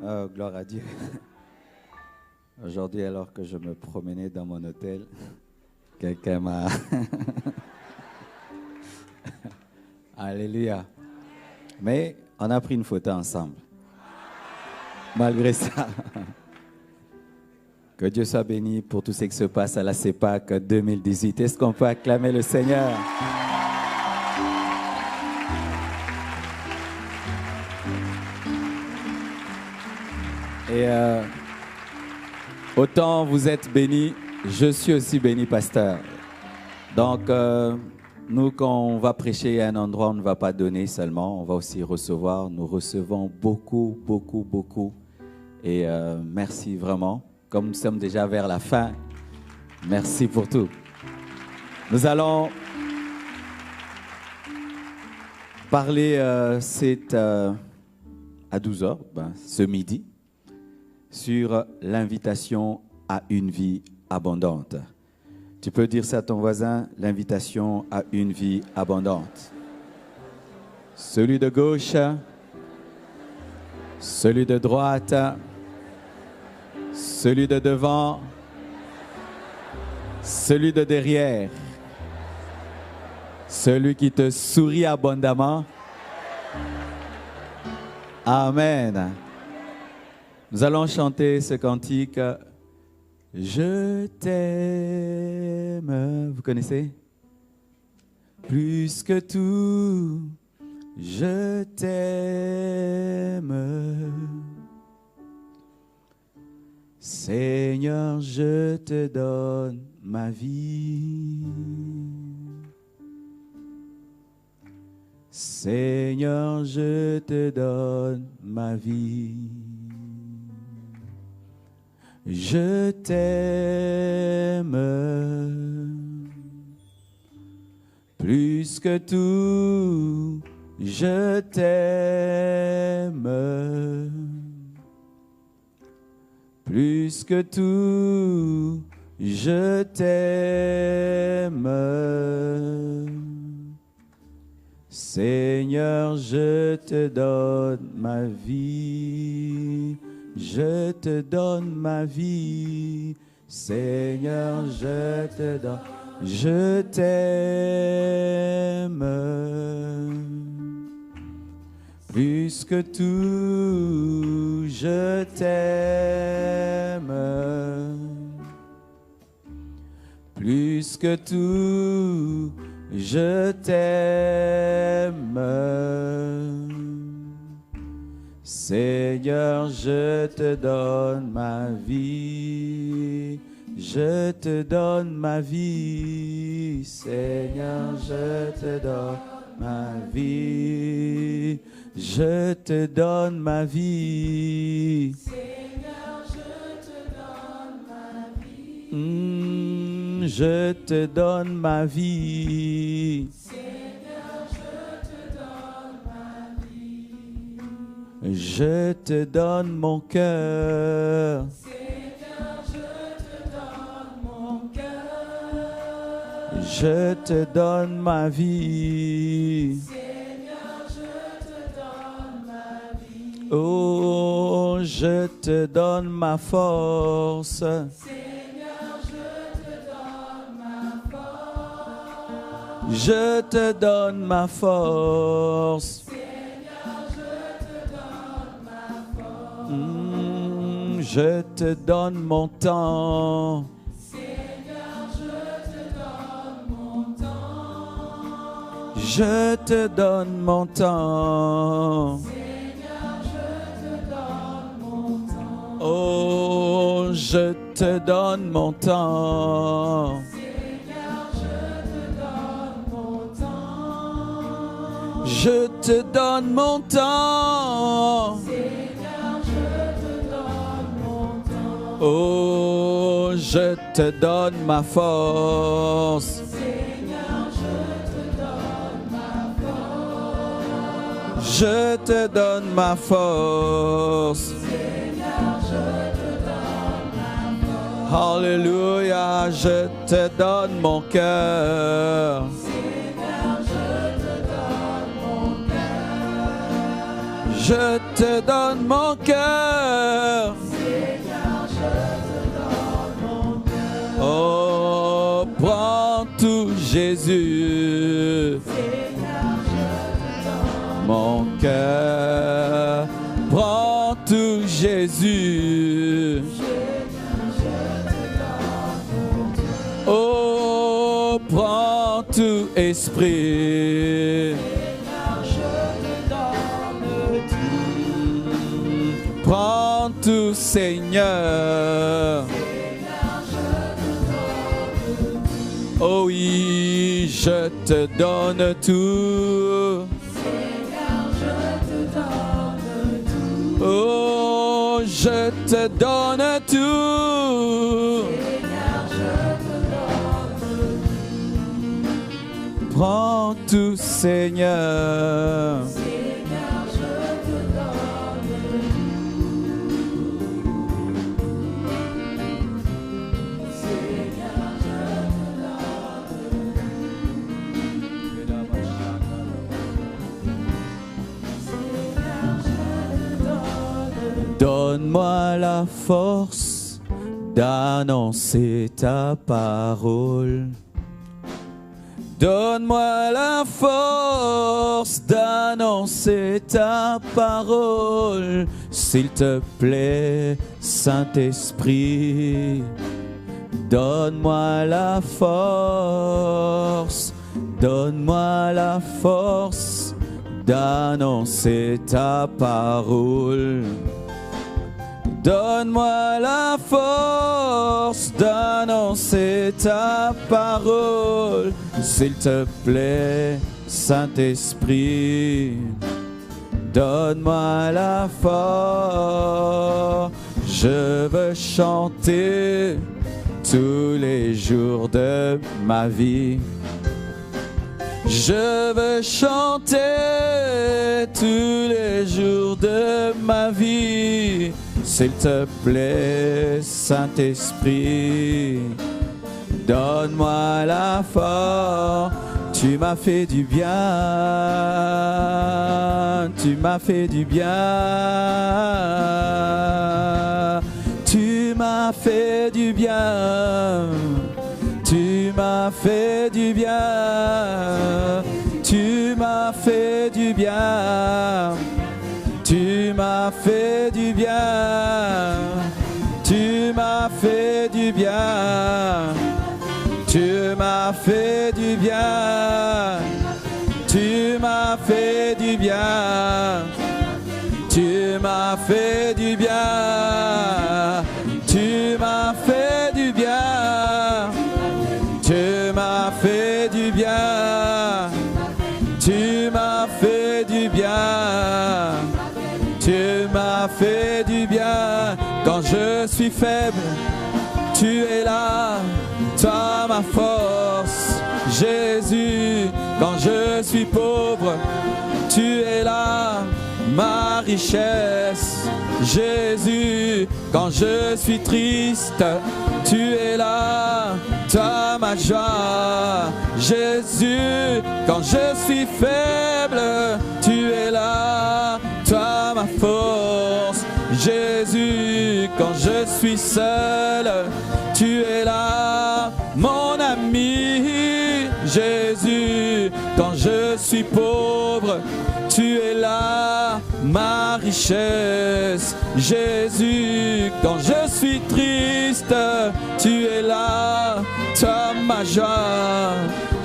Oh, gloire à Dieu. Aujourd'hui, alors que je me promenais dans mon hôtel, quelqu'un m'a... Alléluia. Mais on a pris une photo ensemble. Malgré ça. Que Dieu soit béni pour tout ce qui se passe à la CEPAC 2018. Est-ce qu'on peut acclamer le Seigneur? Et autant vous êtes bénis, je suis aussi béni, pasteur. Donc, nous, quand on va prêcher à un endroit, on ne va pas donner seulement, on va aussi recevoir. Nous recevons beaucoup, beaucoup, beaucoup. Et merci vraiment. Comme nous sommes déjà vers la fin, merci pour tout. Nous allons parler à 12h, ce midi, sur l'invitation à une vie abondante. Tu peux dire ça à ton voisin, l'invitation à une vie abondante. Celui de gauche, celui de droite, celui de devant, celui de derrière, celui qui te sourit abondamment. Amen. Nous allons chanter ce cantique. Je t'aime. Vous connaissez? Plus que tout, je t'aime. Seigneur, je te donne ma vie. Seigneur, je te donne ma vie. Je t'aime plus que tout, je t'aime plus que tout, je t'aime. Seigneur, je te donne ma vie. Je te donne ma vie, Seigneur, je te donne, je t'aime. Plus que tout, je t'aime. Plus que tout, je t'aime. Seigneur, je te donne ma vie, je te donne ma vie, Seigneur, je te donne ma vie, je te donne ma vie. Seigneur, je te donne ma vie. Je te donne ma vie. Je te donne mon cœur. Seigneur, je te donne mon cœur. Je te donne ma vie. Seigneur, je te donne ma vie. Oh, je te donne ma force. Seigneur, je te donne ma force. Je te donne ma force. Je te donne mon temps. Seigneur, je te donne mon temps. Je te donne mon temps. Seigneur, je te donne mon temps. Oh, je te donne mon temps. Seigneur, je te donne mon temps. Je te donne mon temps. Oh, je te donne ma force. Seigneur, je te donne ma force. Je te donne ma force. Seigneur, je te donne ma force. Alléluia, je te donne mon cœur. Seigneur, je te donne mon cœur. Je te donne mon cœur. Oh, prends tout, Jésus. Mon cœur, prends tout, Jésus. Oh, prends tout, Esprit. Prends tout, Seigneur. Oh oui, je te donne tout. Oh, je te donne tout. Prends tout, Seigneur. Donne-moi la force d'annoncer ta parole. Donne-moi la force d'annoncer ta parole. S'il te plaît, Saint-Esprit, donne-moi la force. Donne-moi la force d'annoncer ta parole. Donne-moi la force d'annoncer ta parole. S'il te plaît, Saint-Esprit, donne-moi la force. Je veux chanter tous les jours de ma vie. Je veux chanter tous les jours de ma vie. S'il te plaît, Saint-Esprit, donne-moi la force. Tu m'as fait du bien, tu m'as fait du bien, tu m'as fait du bien, tu m'as fait du bien, tu m'as fait du bien. Tu m'as fait du bien, tu m'as fait du bien, tu m'as fait du bien, tu m'as fait du bien, tu m'as fait du bien, tu m'as fait du bien, tu m'as fait du bien, tu m'as fait du bien. Tu m'as fait du bien. Quand je suis faible, tu es là, toi ma force, Jésus. Quand je suis pauvre, tu es là, ma richesse, Jésus. Quand je suis triste, tu es là, toi ma joie, Jésus. Quand je suis faible, tu es là, toi ma force, Jésus. Quand je suis seul, tu es là, mon ami, Jésus. Quand je suis pauvre, tu es là, ma richesse, Jésus. Quand je suis triste, tu es là, toi ma joie,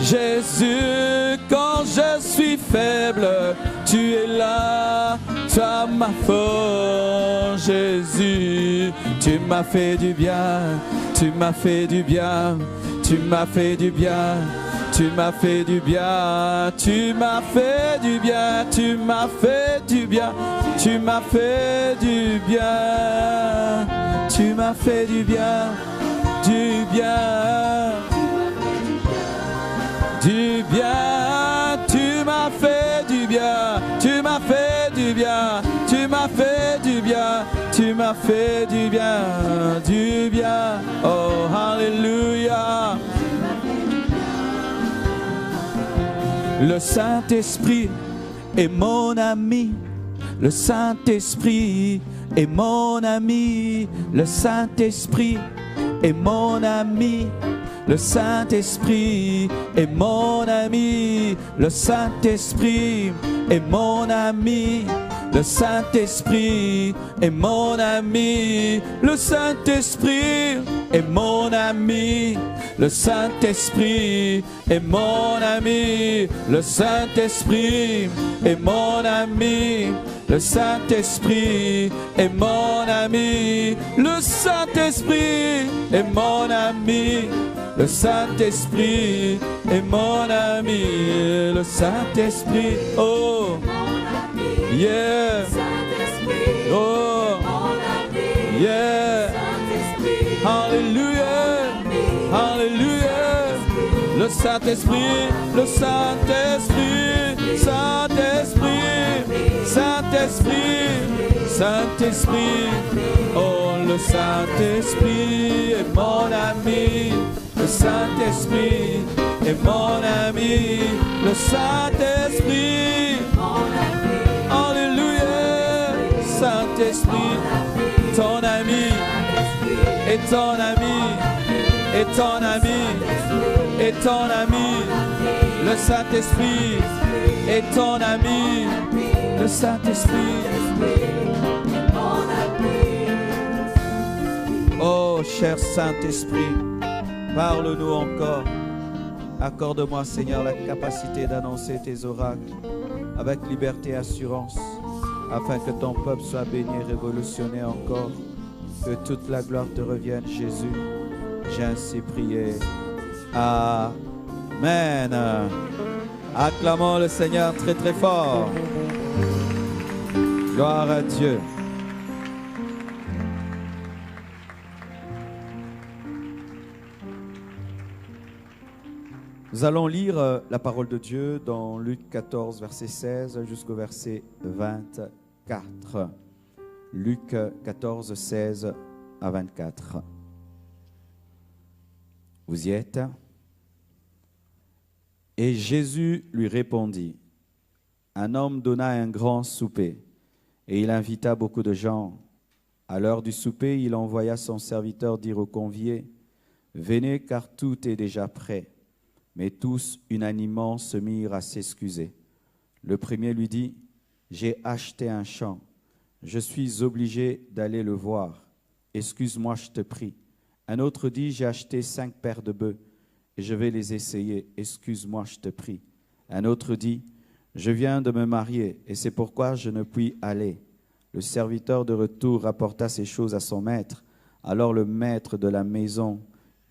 Jésus. Quand je suis faible, tu es là, toi ma force, Jésus. Tu m'as fait du bien, tu m'as fait du bien, tu m'as fait du bien. Tu m'as fait du bien, tu m'as fait du bien, tu m'as fait du bien, tu m'as fait du bien, tu m'as fait du bien, du bien, du bien, tu m'as fait du bien, tu m'as fait du bien, tu m'as fait du bien, tu m'as fait du bien, du bien, oh alléluia. Le Saint-Esprit est mon ami, Le Saint-Esprit est mon ami. Le Saint-Esprit est mon ami. Le Saint-Esprit est mon ami. Le Saint-Esprit est mon ami. Le Saint-Esprit est mon ami. Le Saint-Esprit est mon ami. Le Saint-Esprit est mon ami. Le Saint-Esprit est mon ami. Le Saint-Esprit est mon ami. Le Saint-Esprit est mon ami. Le Saint-Esprit est mon ami. Le Saint-Esprit, oh, yeah, oh, yeah, hallelujah, hallelujah. Le Saint-Esprit, le Saint-Esprit, Saint-Esprit, Saint-Esprit, Saint-Esprit, oh, le Saint-Esprit est mon ami. Le Saint-Esprit est mon ami. Le Saint-Esprit, alléluia. Saint-Esprit, ton ami, et ton ami, et ton ami, et ton ami. Le Saint-Esprit est ton ami. Le Saint-Esprit. Oh, cher Saint-Esprit, parle-nous encore. Accorde-moi, Seigneur, la capacité d'annoncer tes oracles avec liberté et assurance, afin que ton peuple soit béni et révolutionné encore. Que toute la gloire te revienne, Jésus. J'ai ainsi prié. Amen. Acclamons le Seigneur très très fort. Gloire à Dieu. Nous allons lire la parole de Dieu dans Luc 14, verset 16 jusqu'au verset 24. Luc 14, 16 à 24. Vous y êtes? Et Jésus lui répondit, un homme donna un grand souper, et il invita beaucoup de gens. À l'heure du souper, il envoya son serviteur dire aux conviés, venez car tout est déjà prêt. Mais tous, unanimement, se mirent à s'excuser. Le premier lui dit, j'ai acheté un champ. Je suis obligé d'aller le voir. Excuse-moi, je te prie. Un autre dit, j'ai acheté 5 paires de bœufs et je vais les essayer. Excuse-moi, je te prie. Un autre dit, je viens de me marier et c'est pourquoi je ne puis aller. Le serviteur de retour rapporta ces choses à son maître. Alors le maître de la maison,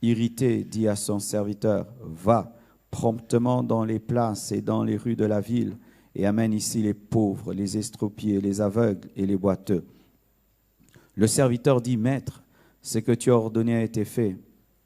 irrité, dit à son serviteur, va promptement dans les places et dans les rues de la ville et amène ici les pauvres, les estropiés, les aveugles et les boiteux. Le serviteur dit, maître, ce que tu as ordonné a été fait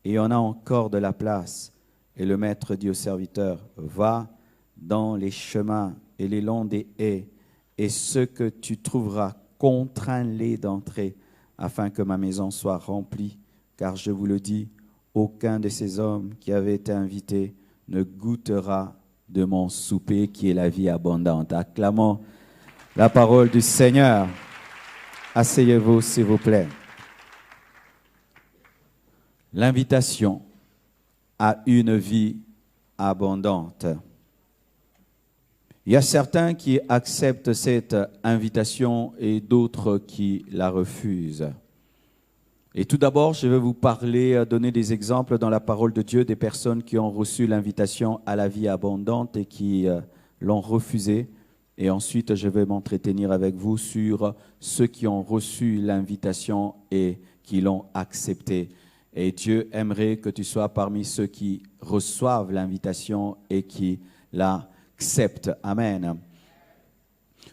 et il y en a encore de la place. Et le maître dit au serviteur, va dans les chemins et les longs des haies et ceux que tu trouveras, contrains-les d'entrer afin que ma maison soit remplie. Car je vous le dis, aucun de ces hommes qui avaient été invités ne goûtera de mon souper qui est la vie abondante. Acclamons la parole du Seigneur. Asseyez-vous, s'il vous plaît. L'invitation à une vie abondante. Il y a certains qui acceptent cette invitation et d'autres qui la refusent. Et tout d'abord, je vais vous parler, donner des exemples dans la parole de Dieu des personnes qui ont reçu l'invitation à la vie abondante et qui l'ont refusée. Et ensuite, je vais m'entretenir avec vous sur ceux qui ont reçu l'invitation et qui l'ont acceptée. Et Dieu aimerait que tu sois parmi ceux qui reçoivent l'invitation et qui l'acceptent. Amen.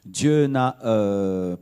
Dieu n'a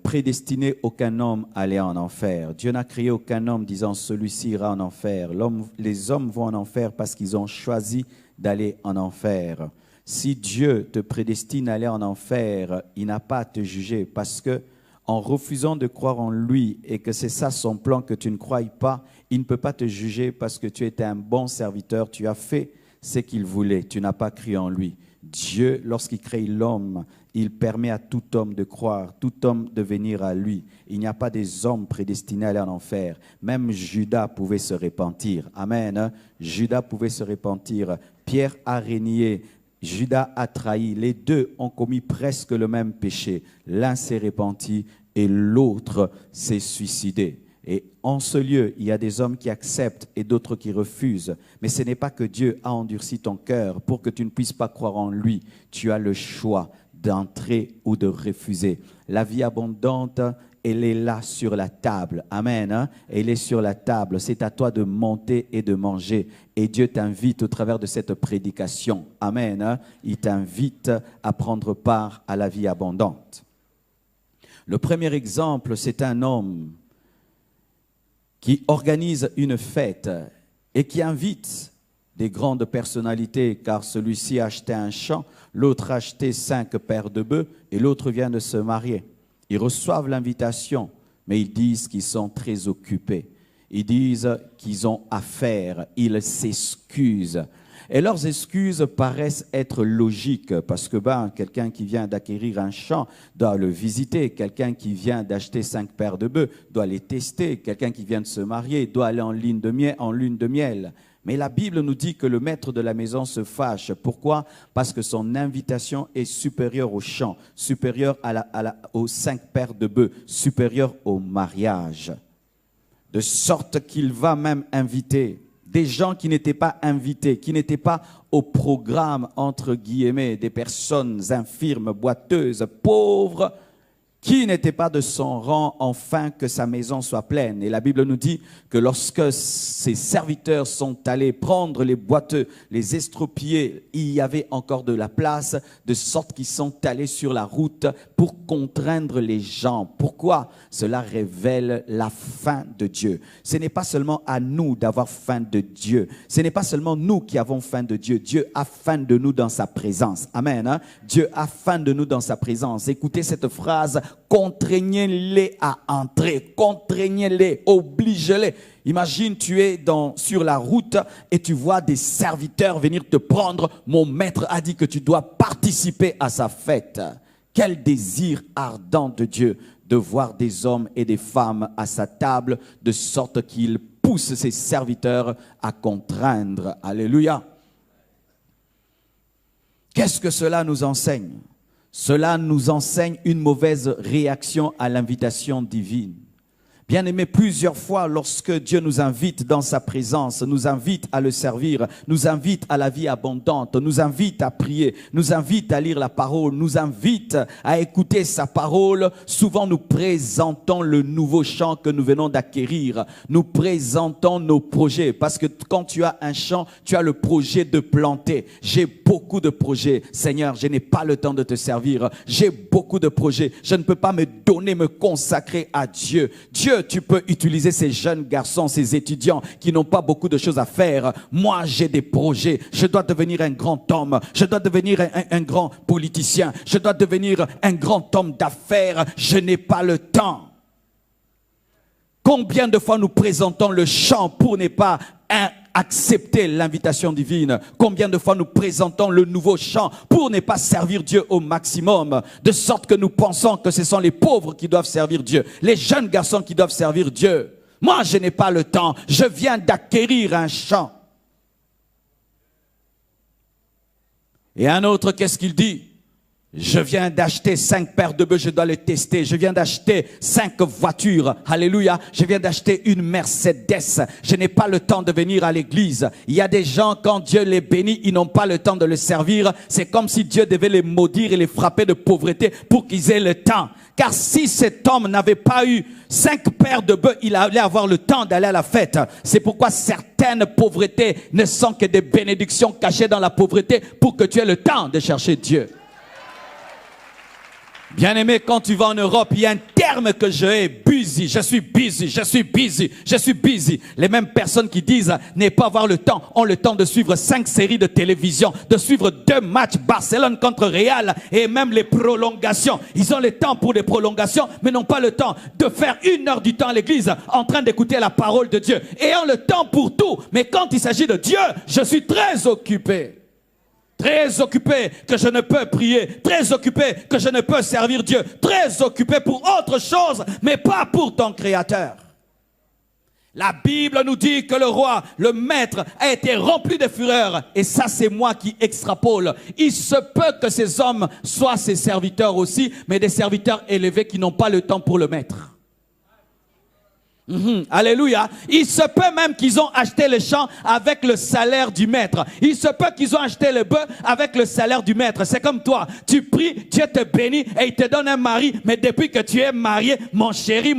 prédestiné aucun homme à aller en enfer. Dieu n'a créé aucun homme disant celui-ci ira en enfer. Les hommes vont en enfer parce qu'ils ont choisi d'aller en enfer. Si Dieu te prédestine à aller en enfer, il n'a pas à te juger parce que en refusant de croire en lui et que c'est ça son plan, que tu ne croies pas, il ne peut pas te juger parce que tu étais un bon serviteur, tu as fait ce qu'il voulait, tu n'as pas cru en lui. Dieu, lorsqu'il crée l'homme, il permet à tout homme de croire, tout homme de venir à lui. Il n'y a pas des hommes prédestinés à aller en enfer. Même Judas pouvait se repentir. Amen. Judas pouvait se repentir. Pierre a régné. Judas a trahi. Les deux ont commis presque le même péché. L'un s'est repenti et l'autre s'est suicidé. Et en ce lieu, il y a des hommes qui acceptent et d'autres qui refusent. Mais ce n'est pas que Dieu a endurci ton cœur pour que tu ne puisses pas croire en lui. Tu as le choix d'entrer ou de refuser. La vie abondante, elle est là sur la table. Amen. Elle est sur la table. C'est à toi de monter et de manger. Et Dieu t'invite au travers de cette prédication. Amen. Il t'invite à prendre part à la vie abondante. Le premier exemple, c'est un homme qui organise une fête et qui invite des grandes personnalités, car celui-ci a acheté un champ, l'autre a acheté 5 paires de bœufs et l'autre vient de se marier. Ils reçoivent l'invitation, mais ils disent qu'ils sont très occupés. Ils disent qu'ils ont affaire, ils s'excusent. Et leurs excuses paraissent être logiques parce que quelqu'un qui vient d'acquérir un champ doit le visiter. Quelqu'un qui vient d'acheter 5 paires de bœufs doit les tester. Quelqu'un qui vient de se marier doit aller en lune de miel. Mais la Bible nous dit que le maître de la maison se fâche. Pourquoi? Parce que son invitation est supérieure au champ, supérieure aux 5 paires de bœufs, supérieure au mariage. De sorte qu'il va même inviter des gens qui n'étaient pas invités, qui n'étaient pas au programme, entre guillemets, des personnes infirmes, boiteuses, pauvres, qui n'étaient pas de son rang, afin que sa maison soit pleine. Et la Bible nous dit que lorsque ses serviteurs sont allés prendre les boiteux, les estropiés, il y avait encore de la place, de sorte qu'ils sont allés sur la route pour contraindre les gens. Pourquoi? Cela révèle la faim de Dieu. Ce n'est pas seulement à nous d'avoir faim de Dieu. Ce n'est pas seulement nous qui avons faim de Dieu. Dieu a faim de nous dans sa présence. Amen. Dieu a faim de nous dans sa présence. Écoutez cette phrase. Contraignez-les à entrer, contraignez-les, obligez-les. Imagine, tu es sur la route et tu vois des serviteurs venir te prendre. Mon maître a dit que tu dois participer à sa fête. Quel désir ardent de Dieu de voir des hommes et des femmes à sa table, de sorte qu'il pousse ses serviteurs à contraindre. Alléluia. Qu'est-ce que cela nous enseigne? Cela nous enseigne une mauvaise réaction à l'invitation divine. Bien-aimés, plusieurs fois, lorsque Dieu nous invite dans sa présence, nous invite à le servir, nous invite à la vie abondante, nous invite à prier, nous invite à lire la parole, nous invite à écouter sa parole, souvent nous présentons le nouveau champ que nous venons d'acquérir. Nous présentons nos projets, parce que quand tu as un champ, tu as le projet de planter. J'ai beaucoup de projets. Seigneur, je n'ai pas le temps de te servir. J'ai beaucoup de projets. Je ne peux pas me donner, me consacrer à Dieu. Dieu, tu peux utiliser ces jeunes garçons, ces étudiants qui n'ont pas beaucoup de choses à faire. Moi, j'ai des projets. Je dois devenir un grand homme. Je dois devenir un grand politicien. Je dois devenir un grand homme d'affaires. Je n'ai pas le temps. Combien de fois nous présentons le champ pour ne pas accepter l'invitation divine? Combien de fois nous présentons le nouveau chant pour ne pas servir Dieu au maximum, de sorte que nous pensons que ce sont les pauvres qui doivent servir Dieu, les jeunes garçons qui doivent servir Dieu. Moi, je n'ai pas le temps, je viens d'acquérir un champ. Et un autre, qu'est-ce qu'il dit? Je viens d'acheter 5 paires de bœufs, je dois les tester. Je viens d'acheter 5 voitures. Alléluia. Je viens d'acheter une Mercedes. Je n'ai pas le temps de venir à l'église. Il y a des gens, quand Dieu les bénit, ils n'ont pas le temps de le servir. C'est comme si Dieu devait les maudire et les frapper de pauvreté pour qu'ils aient le temps. Car si cet homme n'avait pas eu 5 paires de bœufs, il allait avoir le temps d'aller à la fête. C'est pourquoi certaines pauvretés ne sont que des bénédictions cachées dans la pauvreté pour que tu aies le temps de chercher Dieu. Bien-aimé, quand tu vas en Europe, il y a un terme que j'ai, busy. Je suis busy, je suis busy, je suis busy. Les mêmes personnes qui disent ne pas avoir le temps, ont le temps de suivre 5 séries de télévision, de suivre 2 matchs, Barcelone contre Real, et même les prolongations. Ils ont le temps pour les prolongations, mais n'ont pas le temps de faire 1 heure du temps à l'église, en train d'écouter la parole de Dieu. Ayant le temps pour tout, mais quand il s'agit de Dieu, je suis très occupé. Très occupé que je ne peux prier, très occupé que je ne peux servir Dieu, très occupé pour autre chose, mais pas pour ton Créateur. La Bible nous dit que le roi, le maître, a été rempli de fureur. Et ça, c'est moi qui extrapole. Il se peut que ces hommes soient ses serviteurs aussi, mais des serviteurs élevés qui n'ont pas le temps pour le maître. Alléluia. Il se peut même qu'ils ont acheté le champ avec le salaire du maître. Il se peut qu'ils ont acheté le bœuf avec le salaire du maître. C'est comme toi, tu pries, Dieu te bénit et il te donne un mari, mais depuis que tu es marié, mon chéri,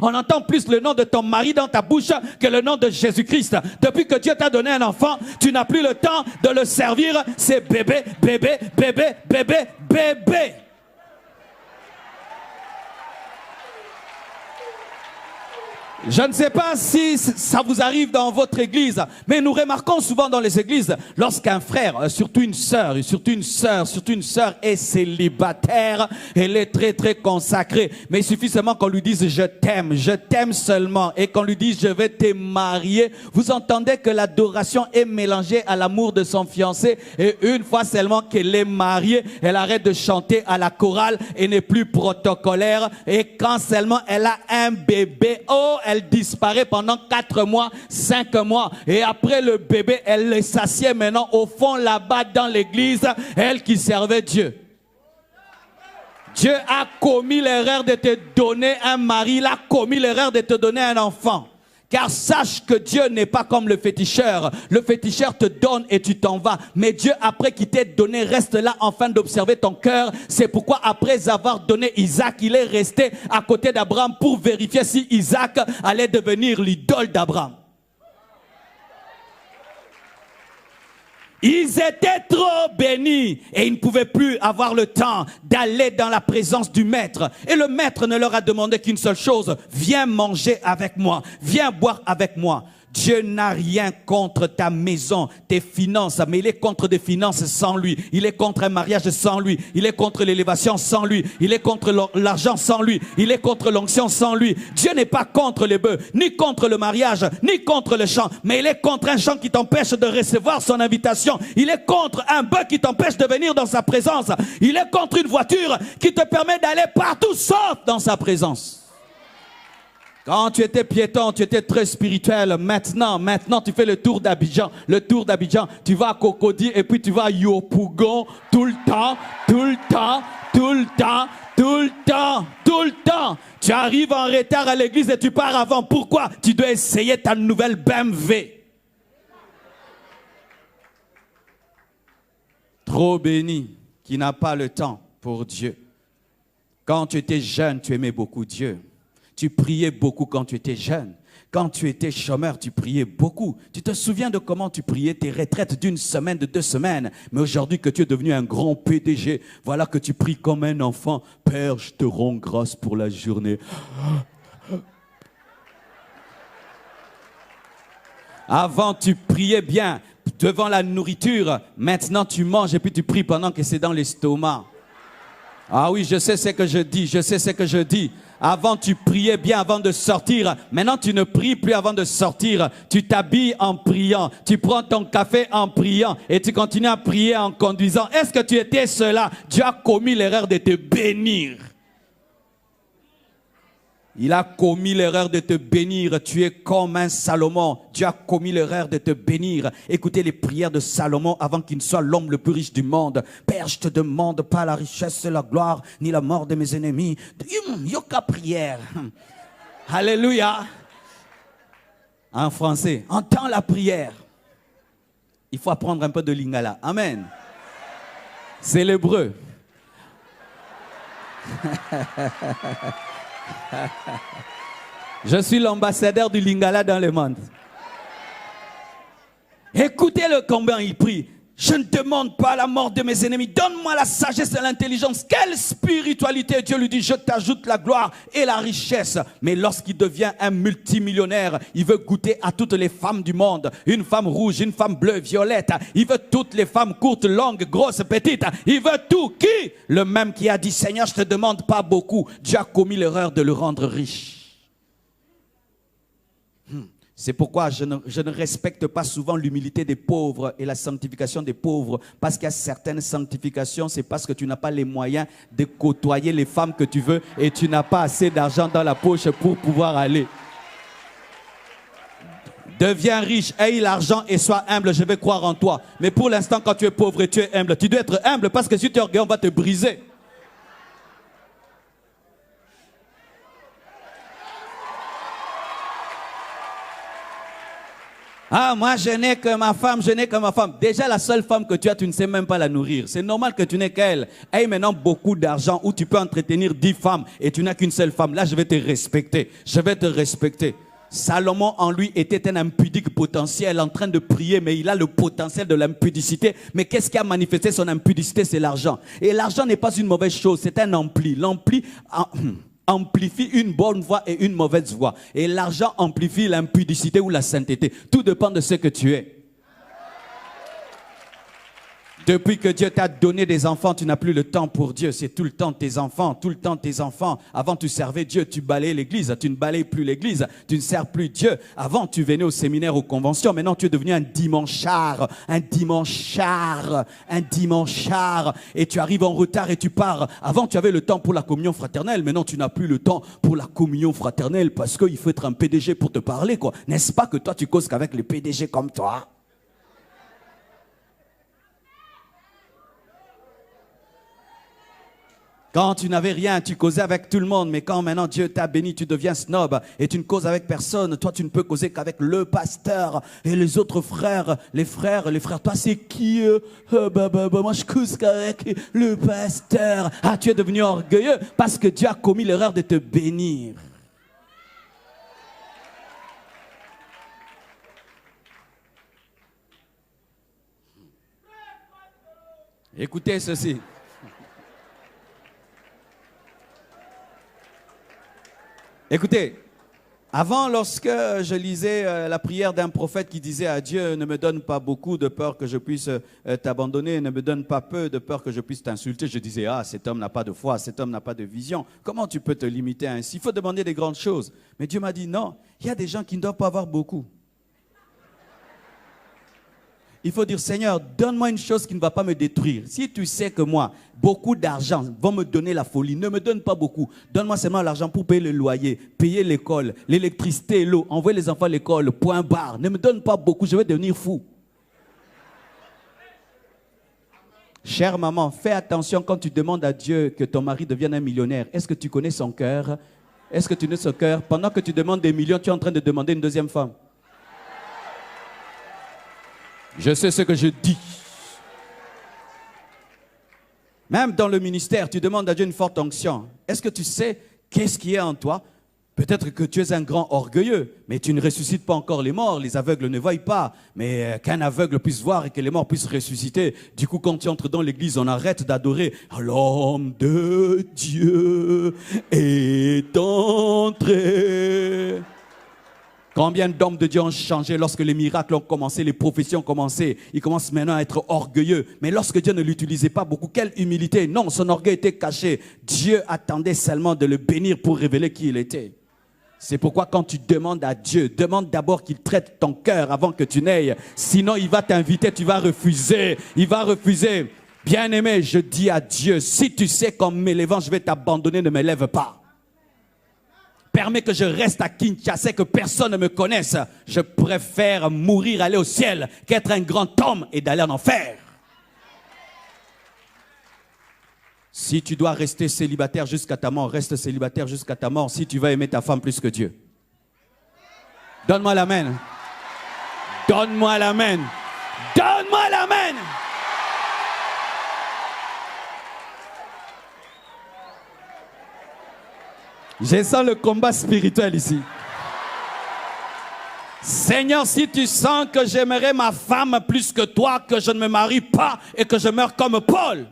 on entend plus le nom de ton mari dans ta bouche que le nom de Jésus-Christ. Depuis que Dieu t'a donné un enfant, tu n'as plus le temps de le servir. C'est bébé, bébé, bébé, bébé, bébé. Je ne sais pas si ça vous arrive dans votre église, mais nous remarquons souvent dans les églises, lorsqu'un frère, surtout une sœur est célibataire, elle est très très consacrée, mais il suffit seulement qu'on lui dise je t'aime seulement, et qu'on lui dise je vais te marier. Vous entendez que l'adoration est mélangée à l'amour de son fiancé, et une fois seulement qu'elle est mariée, elle arrête de chanter à la chorale et n'est plus protocolaire, et quand seulement elle a un bébé, oh, elle disparaît pendant 4 mois, 5 mois. Et après le bébé, elle s'assied maintenant au fond là-bas dans l'église, elle qui servait Dieu. Dieu a commis l'erreur de te donner un mari, il a commis l'erreur de te donner un enfant. Car sache que Dieu n'est pas comme le féticheur. Le féticheur te donne et tu t'en vas. Mais Dieu, après qu'il t'ait donné, reste là afin d'observer ton cœur. C'est pourquoi après avoir donné Isaac, il est resté à côté d'Abraham pour vérifier si Isaac allait devenir l'idole d'Abraham. Ils étaient trop bénis et ils ne pouvaient plus avoir le temps d'aller dans la présence du maître. Et le maître ne leur a demandé qu'une seule chose. Viens manger avec moi. Viens boire avec moi. Dieu n'a rien contre ta maison, tes finances, mais il est contre des finances sans lui. Il est contre un mariage sans lui. Il est contre l'élévation sans lui. Il est contre l'argent sans lui. Il est contre l'onction sans lui. Dieu n'est pas contre les bœufs, ni contre le mariage, ni contre le chant, mais il est contre un chant qui t'empêche de recevoir son invitation. Il est contre un bœuf qui t'empêche de venir dans sa présence. Il est contre une voiture qui te permet d'aller partout sauf dans sa présence. Quand tu étais piéton, tu étais très spirituel. Maintenant, tu fais le tour d'Abidjan. Tu vas à Cocody et puis tu vas à Yopougon tout le temps. Tu arrives en retard à l'église et tu pars avant. Pourquoi? Tu dois essayer ta nouvelle BMW. Trop béni qui n'a pas le temps pour Dieu. Quand tu étais jeune, tu aimais beaucoup Dieu. Tu priais beaucoup quand tu étais jeune. Quand tu étais chômeur, tu priais beaucoup. Tu te souviens de comment tu priais tes retraites d'1 semaine, de 2 semaines. Mais aujourd'hui que tu es devenu un grand PDG, voilà que tu pries comme un enfant. Père, je te rends grâce pour la journée. Avant, tu priais bien devant la nourriture. Maintenant, tu manges et puis tu pries pendant que c'est dans l'estomac. Ah oui, je sais ce que je dis. Avant, tu priais bien avant de sortir. Maintenant, tu ne pries plus avant de sortir. Tu t'habilles en priant. Tu prends ton café en priant. Et tu continues à prier en conduisant. Est-ce que tu étais cela? Dieu a commis l'erreur de te bénir. Il a commis l'erreur de te bénir. Tu es comme un Salomon. Dieu a commis l'erreur de te bénir. Écoutez les prières de Salomon avant qu'il ne soit l'homme le plus riche du monde. Père, je te demande pas la richesse, la gloire, ni la mort de mes ennemis. Yoka prière. Alléluia. En français, entends la prière. Il faut apprendre un peu de lingala. Amen. C'est l'hébreu. Je suis l'ambassadeur du lingala dans le monde. Écoutez-le combien il prie. Je ne demande pas la mort de mes ennemis. Donne-moi la sagesse et l'intelligence. Quelle spiritualité! Dieu lui dit, je t'ajoute la gloire et la richesse. Mais lorsqu'il devient un multimillionnaire, il veut goûter à toutes les femmes du monde. Une femme rouge, une femme bleue, violette. Il veut toutes les femmes courtes, longues, grosses, petites. Il veut tout. Qui? Le même qui a dit, Seigneur, je ne te demande pas beaucoup. Dieu a commis l'erreur de le rendre riche. C'est pourquoi je ne respecte pas souvent l'humilité des pauvres et la sanctification des pauvres. Parce qu'il y a certaines sanctifications, c'est parce que tu n'as pas les moyens de côtoyer les femmes que tu veux et tu n'as pas assez d'argent dans la poche pour pouvoir aller. Deviens riche, aie l'argent et sois humble, je vais croire en toi. Mais pour l'instant, quand tu es pauvre et tu es humble, tu dois être humble parce que si tu es orgueilleux, on va te briser. Ah, moi, je n'ai que ma femme, je n'ai que ma femme. Déjà, la seule femme que tu as, tu ne sais même pas la nourrir. C'est normal que tu n'aies qu'elle. Aie maintenant beaucoup d'argent où tu peux entretenir 10 femmes et tu n'as qu'une seule femme. Là, je vais te respecter. Je vais te respecter. Salomon en lui était un impudique potentiel en train de prier, mais il a le potentiel de l'impudicité. Mais qu'est-ce qui a manifesté son impudicité? C'est l'argent. Et l'argent n'est pas une mauvaise chose, c'est un ampli. L'ampli amplifie une bonne voix et une mauvaise voix. Et l'argent amplifie l'impudicité ou la sainteté. Tout dépend de ce que tu es. Depuis que Dieu t'a donné des enfants, tu n'as plus le temps pour Dieu. C'est tout le temps tes enfants, tout le temps tes enfants. Avant, tu servais Dieu, tu balayais l'église. Tu ne balayes plus l'église, tu ne sers plus Dieu. Avant, tu venais au séminaire, aux conventions. Maintenant, tu es devenu un dimanchard, un dimanchard, un dimanchard. Et tu arrives en retard et tu pars. Avant, tu avais le temps pour la communion fraternelle. Maintenant, tu n'as plus le temps pour la communion fraternelle parce qu'il faut être un PDG pour te parler, quoi. N'est-ce pas que toi, tu causes qu'avec les PDG comme toi? Quand tu n'avais rien, tu causais avec tout le monde. Mais quand maintenant Dieu t'a béni, tu deviens snob et tu ne causes avec personne. Toi, tu ne peux causer qu'avec le pasteur et les autres frères. Les frères. Toi, c'est qui? Moi, je cause qu'avec le pasteur. Ah, tu es devenu orgueilleux parce que Dieu a commis l'erreur de te bénir. Écoutez ceci. Écoutez, avant, lorsque je lisais la prière d'un prophète qui disait à Dieu, ne me donne pas beaucoup de peur que je puisse t'abandonner, ne me donne pas peu de peur que je puisse t'insulter, je disais, ah, cet homme n'a pas de foi, cet homme n'a pas de vision. Comment tu peux te limiter ainsi? Il faut demander des grandes choses. Mais Dieu m'a dit, non, il y a des gens qui ne doivent pas avoir beaucoup. Il faut dire, Seigneur, donne-moi une chose qui ne va pas me détruire. Si tu sais que moi, beaucoup d'argent vont me donner la folie, ne me donne pas beaucoup. Donne-moi seulement l'argent pour payer le loyer, payer l'école, l'électricité, l'eau, envoyer les enfants à l'école, point barre. Ne me donne pas beaucoup, je vais devenir fou. Chère maman, fais attention quand tu demandes à Dieu que ton mari devienne un millionnaire. Est-ce que tu connais son cœur? Est-ce que tu connais son cœur? Pendant que tu demandes des millions, tu es en train de demander une deuxième femme. Je sais ce que je dis. Même dans le ministère, tu demandes à Dieu une forte onction. Est-ce que tu sais qu'est-ce qui est en toi? Peut-être que tu es un grand orgueilleux, mais tu ne ressuscites pas encore les morts. Les aveugles ne voient pas. Mais qu'un aveugle puisse voir et que les morts puissent ressusciter. Du coup, quand tu entres dans l'église, on arrête d'adorer. L'homme de Dieu est entré. Combien d'hommes de Dieu ont changé lorsque les miracles ont commencé, les prophéties ont commencé. Ils commencent maintenant à être orgueilleux. Mais lorsque Dieu ne l'utilisait pas beaucoup, quelle humilité. Non, son orgueil était caché. Dieu attendait seulement de le bénir pour révéler qui il était. C'est pourquoi quand tu demandes à Dieu, demande d'abord qu'il traite ton cœur avant que tu n'ailles. Sinon, il va t'inviter, tu vas refuser. Il va refuser. Bien-aimé, je dis à Dieu, si tu sais qu'en m'élevant, je vais t'abandonner, ne me lève pas. Permets que je reste à Kinshasa et que personne ne me connaisse. Je préfère mourir, aller au ciel, qu'être un grand homme et d'aller en enfer. Si tu dois rester célibataire jusqu'à ta mort, reste célibataire jusqu'à ta mort si tu vas aimer ta femme plus que Dieu. Donne-moi l'amen. Donne-moi l'amen. Donne-moi l'amen. Je sens le combat spirituel ici. Seigneur, si tu sens que j'aimerais ma femme plus que toi, que je ne me marie pas et que je meurs comme Paul.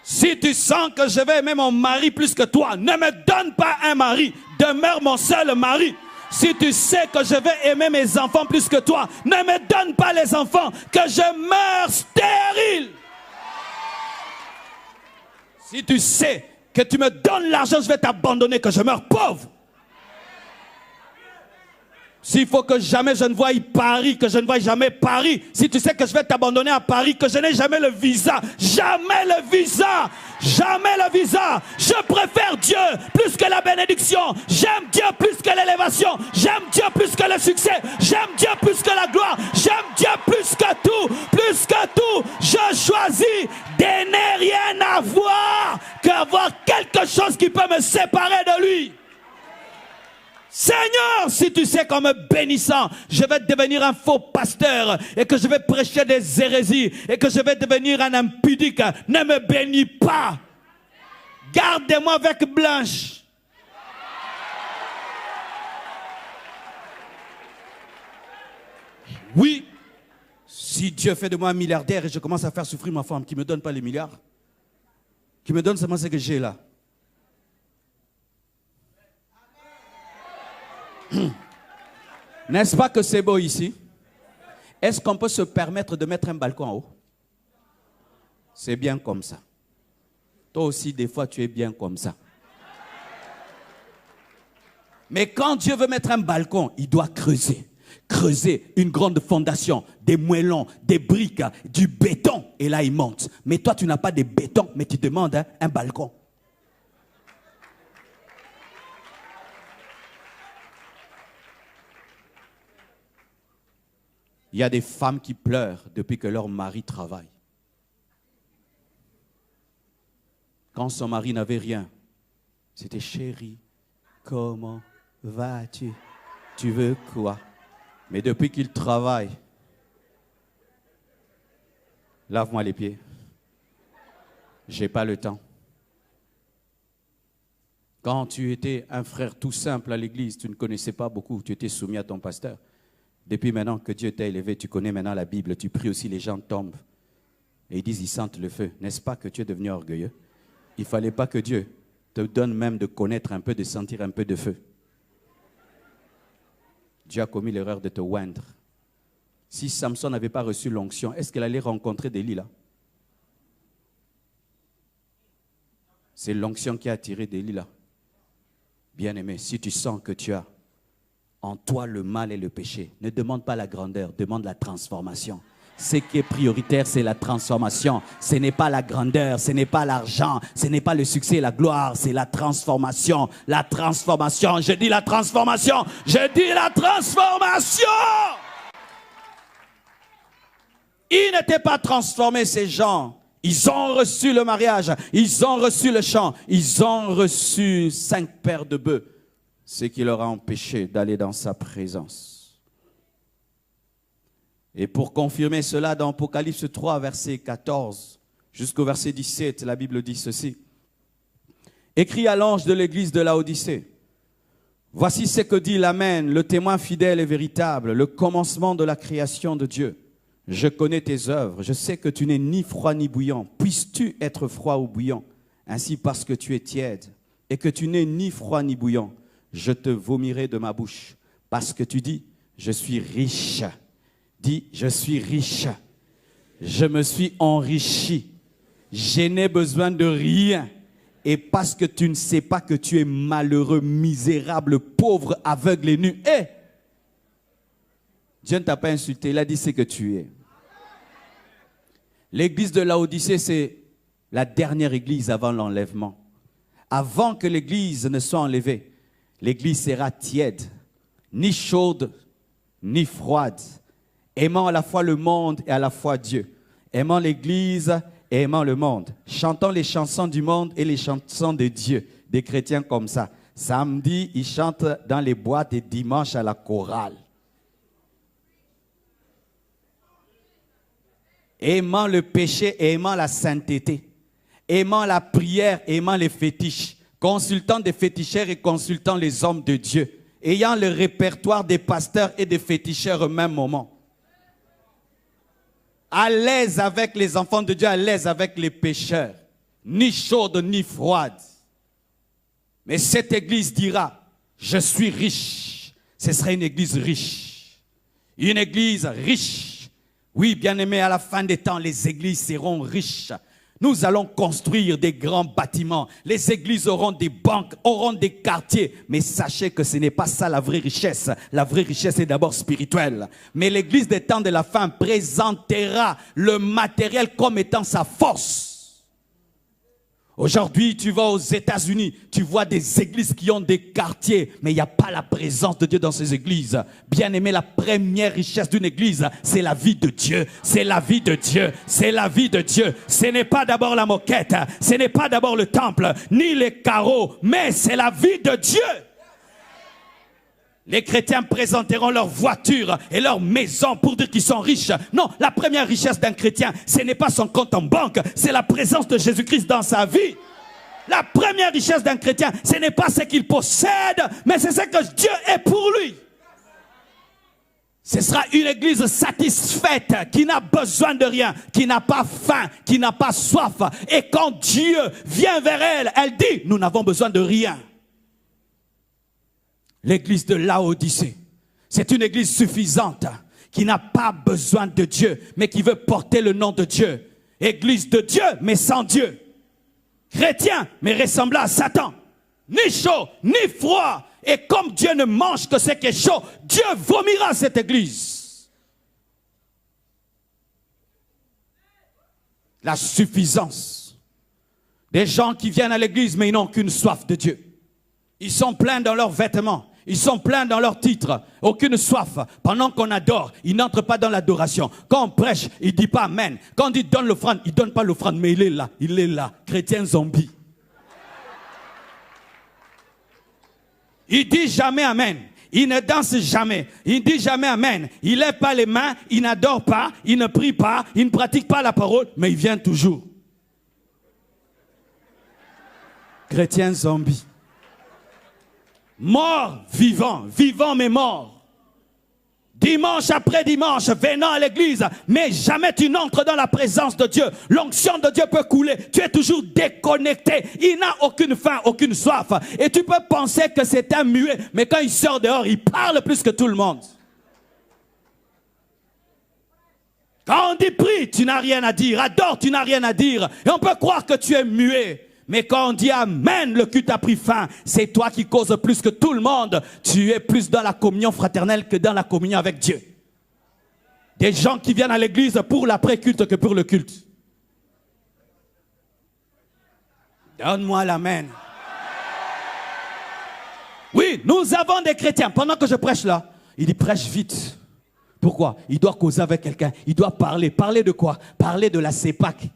Si tu sens que je vais aimer mon mari plus que toi, ne me donne pas un mari, demeure mon seul mari. Si tu sais que je vais aimer mes enfants plus que toi, ne me donne pas les enfants, que je meurs stérile. Si tu sais que tu me donnes l'argent, je vais t'abandonner, que je meurs pauvre. S'il faut que jamais je ne voie Paris, que je ne voie jamais Paris, si tu sais que je vais t'abandonner à Paris, que je n'ai jamais le visa, jamais le visa, jamais le visa. Je préfère Dieu plus que la bénédiction. J'aime Dieu plus que l'élévation. J'aime Dieu plus que le succès. J'aime Dieu plus que la gloire. J'aime Dieu plus que tout, plus que tout. Je choisis de ne rien avoir qu'avoir quelque chose qui peut me séparer de lui. Seigneur, si tu sais qu'en me bénissant, je vais devenir un faux pasteur et que je vais prêcher des hérésies et que je vais devenir un impudique, ne me bénis pas. Garde-moi avec Blanche. Oui, si Dieu fait de moi un milliardaire et je commence à faire souffrir ma femme, qui ne me donne pas les milliards, qui me donne seulement ce que j'ai là. N'est-ce pas que c'est beau ici? Est-ce qu'on peut se permettre de mettre un balcon en haut? C'est bien comme ça. Toi aussi, des fois, tu es bien comme ça. Mais quand Dieu veut mettre un balcon, il doit creuser. Creuser une grande fondation, des moellons, des briques, du béton. Et là, il monte. Mais toi, tu n'as pas de béton, mais tu demandes un balcon. Il y a des femmes qui pleurent depuis que leur mari travaille. Quand son mari n'avait rien, c'était chérie, comment vas-tu? Tu veux quoi? Mais depuis qu'il travaille, lave-moi les pieds. J'ai pas le temps. Quand tu étais un frère tout simple à l'église, tu ne connaissais pas beaucoup, tu étais soumis à ton pasteur. Depuis maintenant que Dieu t'a élevé, tu connais maintenant la Bible, tu pries aussi, les gens tombent. Et ils disent, ils sentent le feu. N'est-ce pas que tu es devenu orgueilleux? Il ne fallait pas que Dieu te donne même de connaître un peu, de sentir un peu de feu. Dieu a commis l'erreur de te oindre. Si Samson n'avait pas reçu l'onction, est-ce qu'il allait rencontrer Delilah? C'est l'onction qui a attiré Delilah. Bien-aimé, si tu sens que tu as en toi le mal et le péché, ne demande pas la grandeur, demande la transformation. Ce qui est prioritaire, c'est la transformation. Ce n'est pas la grandeur, ce n'est pas l'argent, ce n'est pas le succès et la gloire, c'est la transformation. La transformation, je dis la transformation, je dis la transformation. Ils n'étaient pas transformés, ces gens. Ils ont reçu le mariage, ils ont reçu le chant, ils ont reçu 5 paires de bœufs. Ce qui leur a empêché d'aller dans sa présence. Et pour confirmer cela, dans Apocalypse 3, verset 14, jusqu'au verset 17, la Bible dit ceci. Écrit à l'ange de l'église de Laodicée, voici ce que dit l'Amen, le témoin fidèle et véritable, le commencement de la création de Dieu. Je connais tes œuvres, je sais que tu n'es ni froid ni bouillant. Puisses-tu être froid ou bouillant? Ainsi parce que tu es tiède et que tu n'es ni froid ni bouillant, je te vomirai de ma bouche, parce que tu dis, je suis riche. Dis, je suis riche. Je me suis enrichi. Je n'ai besoin de rien. Et parce que tu ne sais pas que tu es malheureux, misérable, pauvre, aveugle et nu. Hé! Dieu ne t'a pas insulté, il a dit ce que tu es. L'église de Laodicée, c'est la dernière église avant l'enlèvement. Avant que l'église ne soit enlevée, l'église sera tiède, ni chaude, ni froide, aimant à la fois le monde et à la fois Dieu, aimant l'église et aimant le monde, chantant les chansons du monde et les chansons de Dieu, des chrétiens comme ça. Samedi, ils chantent dans les boîtes et dimanche à la chorale. Aimant le péché et aimant la sainteté, aimant la prière, aimant les fétiches, consultant des féticheurs et consultant les hommes de Dieu, ayant le répertoire des pasteurs et des féticheurs au même moment. À l'aise avec les enfants de Dieu, à l'aise avec les pécheurs, ni chaude ni froide. Mais cette église dira, je suis riche. Ce sera une église riche. Une église riche. Oui, bien-aimé, à la fin des temps, les églises seront riches. Nous allons construire des grands bâtiments. Les églises auront des banques, auront des quartiers. Mais sachez que ce n'est pas ça la vraie richesse. La vraie richesse est d'abord spirituelle. Mais l'église des temps de la fin présentera le matériel comme étant sa force. Aujourd'hui, tu vas aux États-Unis, tu vois des églises qui ont des quartiers, mais il n'y a pas la présence de Dieu dans ces églises. Bien aimé, la première richesse d'une église, c'est la vie de Dieu. C'est la vie de Dieu. C'est la vie de Dieu. Ce n'est pas d'abord la moquette, ce n'est pas d'abord le temple, ni les carreaux, mais c'est la vie de Dieu. Les chrétiens présenteront leurs voitures et leurs maisons pour dire qu'ils sont riches. Non, la première richesse d'un chrétien, ce n'est pas son compte en banque, c'est la présence de Jésus-Christ dans sa vie. La première richesse d'un chrétien, ce n'est pas ce qu'il possède, mais c'est ce que Dieu est pour lui. Ce sera une église satisfaite, qui n'a besoin de rien, qui n'a pas faim, qui n'a pas soif. Et quand Dieu vient vers elle, elle dit, nous n'avons besoin de rien. L'église de Laodicée, c'est une église suffisante qui n'a pas besoin de Dieu, mais qui veut porter le nom de Dieu. Église de Dieu, mais sans Dieu. Chrétien, mais ressemblant à Satan. Ni chaud, ni froid. Et comme Dieu ne mange que ce qui est chaud, Dieu vomira cette église. La suffisance. Des gens qui viennent à l'église, mais ils n'ont qu'une soif de Dieu. Ils sont pleins dans leurs vêtements. Ils sont pleins dans leurs titres. Aucune soif. Pendant qu'on adore, ils n'entrent pas dans l'adoration. Quand on prêche, il ne dit pas Amen. Quand on dit donne l'offrande, il ne donne pas l'offrande, mais il est là. Il est là. Chrétien zombie. Il dit jamais Amen. Il ne danse jamais. Il ne dit jamais Amen. Il ne lève pas les mains. Il n'adore pas. Il ne prie pas. Il ne pratique pas la parole. Mais il vient toujours. Chrétien zombie. Mort, vivant, vivant mais mort. Dimanche après dimanche, venant à l'église, mais jamais tu n'entres dans la présence de Dieu. L'onction de Dieu peut couler. Tu es toujours déconnecté. Il n'a aucune faim, aucune soif. Et tu peux penser que c'est un muet, mais quand il sort dehors, il parle plus que tout le monde. Quand on dit prie, tu n'as rien à dire. Adore, tu n'as rien à dire. Et on peut croire que tu es muet. Mais quand on dit Amen, le culte a pris fin. C'est toi qui causes plus que tout le monde. Tu es plus dans la communion fraternelle que dans la communion avec Dieu. Des gens qui viennent à l'église pour l'après-culte que pour le culte. Donne-moi l'amen. Oui, nous avons des chrétiens. Pendant que je prêche là, il dit prêche vite. Pourquoi? Il doit causer avec quelqu'un. Il doit parler. Parler de quoi? Parler de la CEPAC.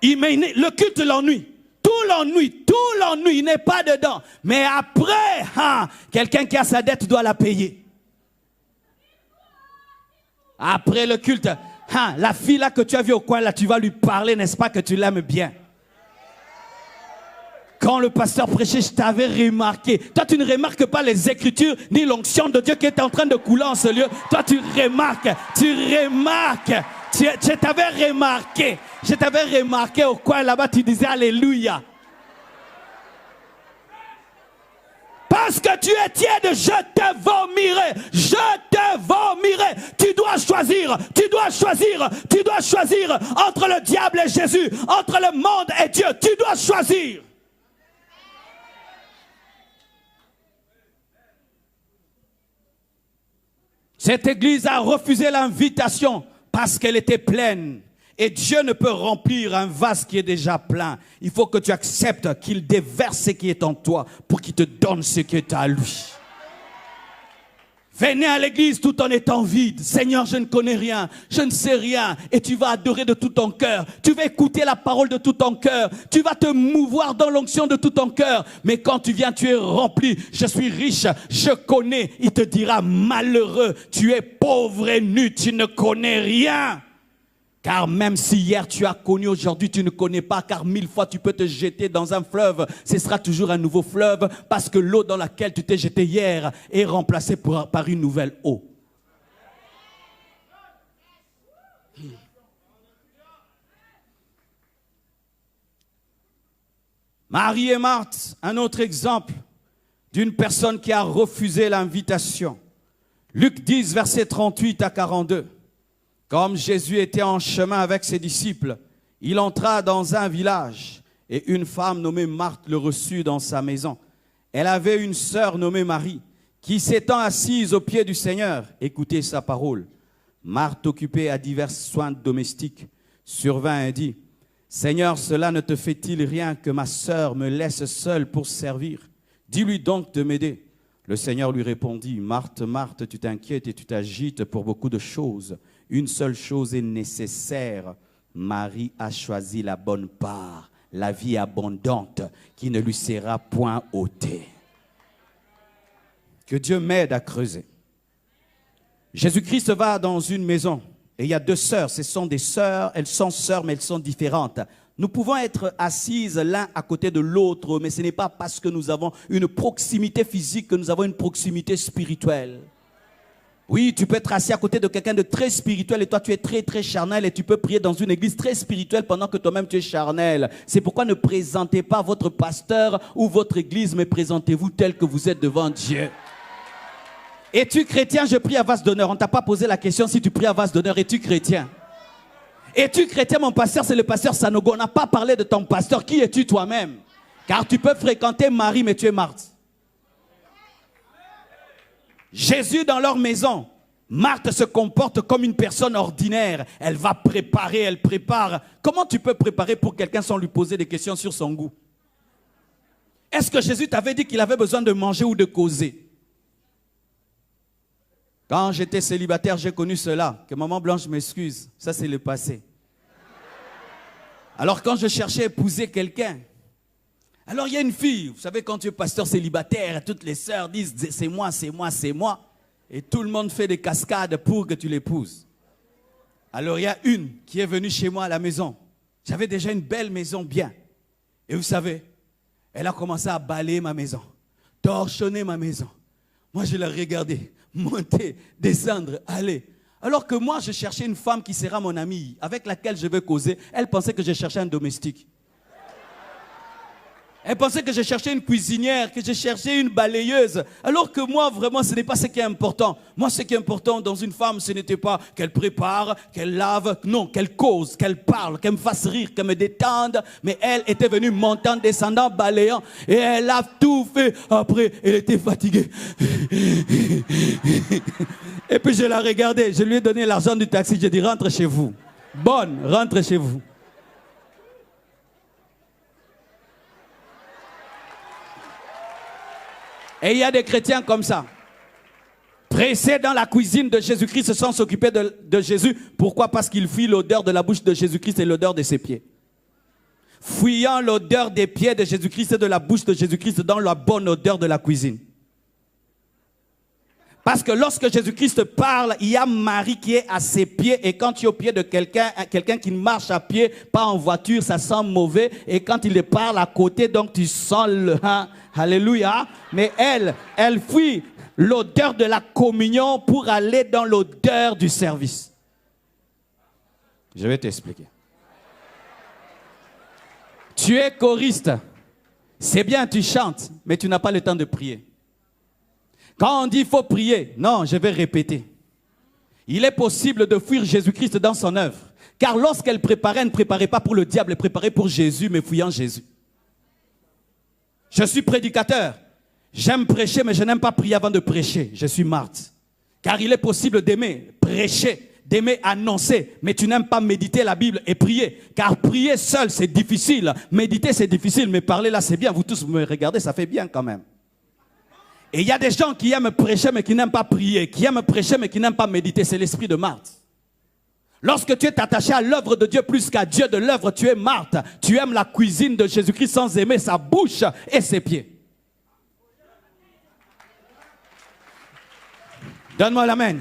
Le culte l'ennuie. Tout l'ennui, il n'est pas dedans. Mais après, quelqu'un qui a sa dette doit la payer. Après le culte, la fille là que tu as vue au coin, là, tu vas lui parler, n'est-ce pas, que tu l'aimes bien. Quand le pasteur prêchait, je t'avais remarqué. Toi, tu ne remarques pas les Écritures, ni l'onction de Dieu qui est en train de couler en ce lieu. Toi, tu remarques. Je t'avais remarqué. Je t'avais remarqué au coin là-bas, tu disais Alléluia. Parce que tu es tiède, je te vomirai. Je te vomirai. Tu dois choisir entre le diable et Jésus, entre le monde et Dieu. Tu dois choisir. Cette église a refusé l'invitation parce qu'elle était pleine. Et Dieu ne peut remplir un vase qui est déjà plein. Il faut que tu acceptes qu'il déverse ce qui est en toi pour qu'il te donne ce qui est à lui. Venez à l'église tout en étant vide. Seigneur, je ne connais rien, je ne sais rien. Et tu vas adorer de tout ton cœur. Tu vas écouter la parole de tout ton cœur. Tu vas te mouvoir dans l'onction de tout ton cœur. Mais quand tu viens, tu es rempli. Je suis riche, je connais. Il te dira malheureux, tu es pauvre et nu, tu ne connais rien. Car même si hier tu as connu, aujourd'hui tu ne connais pas, car 1000 fois tu peux te jeter dans un fleuve, ce sera toujours un nouveau fleuve, parce que l'eau dans laquelle tu t'es jeté hier est remplacée par une nouvelle eau. Marie et Marthe, un autre exemple d'une personne qui a refusé l'invitation. Luc 10, versets 38 à 42. Comme Jésus était en chemin avec ses disciples, Il entra dans un village et une femme nommée Marthe le reçut dans sa maison. Elle avait une sœur nommée Marie qui s'étant assise aux pieds du Seigneur, écoutait sa parole. Marthe, occupée à divers soins domestiques, survint et dit, « Seigneur, cela ne te fait-il rien que ma sœur me laisse seule pour servir? Dis-lui donc de m'aider. » Le Seigneur lui répondit, « Marthe, Marthe, tu t'inquiètes et tu t'agites pour beaucoup de choses. Une seule chose est nécessaire. Marie a choisi la bonne part, la vie abondante qui ne lui sera point ôtée. » Que Dieu m'aide à creuser. Jésus-Christ va dans une maison et il y a deux sœurs. Ce sont des sœurs, elles sont sœurs mais elles sont différentes. Nous pouvons être assises l'un à côté de l'autre, mais ce n'est pas parce que nous avons une proximité physique que nous avons une proximité spirituelle. Oui, tu peux être assis à côté de quelqu'un de très spirituel et toi tu es très très charnel et tu peux prier dans une église très spirituelle pendant que toi-même tu es charnel. C'est pourquoi ne présentez pas votre pasteur ou votre église, mais présentez-vous tel que vous êtes devant Dieu. Es-tu chrétien? Je prie à vase d'honneur. On ne t'a pas posé la question si tu pries à vase d'honneur. Es-tu chrétien? Es-tu chrétien? Mon pasteur, c'est le pasteur Sanogo. On n'a pas parlé de ton pasteur. Qui es-tu toi-même? Car tu peux fréquenter Marie, mais tu es Marthe. Jésus dans leur maison. Marthe se comporte comme une personne ordinaire. Elle va préparer, elle prépare. Comment tu peux préparer pour quelqu'un sans lui poser des questions sur son goût? Est-ce que Jésus t'avait dit qu'il avait besoin de manger ou de causer? Quand j'étais célibataire, j'ai connu cela. Que maman Blanche m'excuse. Ça, c'est le passé. Alors, quand je cherchais à épouser quelqu'un, alors il y a une fille. Vous savez, quand tu es pasteur célibataire, toutes les sœurs disent « c'est moi, c'est moi, c'est moi ». Et tout le monde fait des cascades pour que tu l'épouses. Alors, il y a une qui est venue chez moi à la maison. J'avais déjà une belle maison bien. Et vous savez, elle a commencé à balayer ma maison, torchonner ma maison. Moi, je la regardais. Monter, descendre, aller. Alors que moi, je cherchais une femme qui sera mon amie, avec laquelle je vais causer. Elle pensait que je cherchais un domestique. Elle pensait que je cherchais une cuisinière, que je cherchais une balayeuse. Alors que moi, vraiment, ce n'est pas ce qui est important. Moi, ce qui est important dans une femme, ce n'était pas qu'elle prépare, qu'elle lave. Non, qu'elle cause, qu'elle parle, qu'elle me fasse rire, qu'elle me détende. Mais elle était venue montant, descendant, balayant. Et elle a tout fait. Après, elle était fatiguée. Et puis, je la regardais. Je lui ai donné l'argent du taxi. J'ai dit, rentre chez vous. Bonne, rentre chez vous. Et il y a des chrétiens comme ça, pressés dans la cuisine de Jésus-Christ sans s'occuper de Jésus. Pourquoi? Parce qu'ils fuient l'odeur de la bouche de Jésus-Christ et l'odeur de ses pieds. Fuyant l'odeur des pieds de Jésus-Christ et de la bouche de Jésus-Christ dans la bonne odeur de la cuisine. Parce que lorsque Jésus-Christ parle, il y a Marie qui est à ses pieds. Et quand tu es au pied de quelqu'un qui marche à pied, pas en voiture, ça sent mauvais. Et quand il parle à côté, donc tu sens le... Alléluia. Mais elle fuit l'odeur de la communion pour aller dans l'odeur du service. Je vais t'expliquer. Tu es choriste. C'est bien, tu chantes, mais tu n'as pas le temps de prier. Quand on dit qu'il faut prier, non, je vais répéter. Il est possible de fuir Jésus-Christ dans son œuvre. Car lorsqu'elle préparait, elle ne préparait pas pour le diable, elle préparait pour Jésus, mais fuyant Jésus. Je suis prédicateur. J'aime prêcher, mais je n'aime pas prier avant de prêcher. Je suis Marthe. Car il est possible d'aimer prêcher, d'aimer annoncer, mais tu n'aimes pas méditer la Bible et prier. Car prier seul, c'est difficile. Méditer, c'est difficile, mais parler là, c'est bien. Vous tous, vous me regardez, ça fait bien quand même. Et il y a des gens qui aiment prêcher mais qui n'aiment pas prier, qui aiment prêcher mais qui n'aiment pas méditer. C'est l'esprit de Marthe. Lorsque tu es attaché à l'œuvre de Dieu plus qu'à Dieu de l'œuvre, tu es Marthe. Tu aimes la cuisine de Jésus-Christ sans aimer sa bouche et ses pieds. Donne-moi l'amen.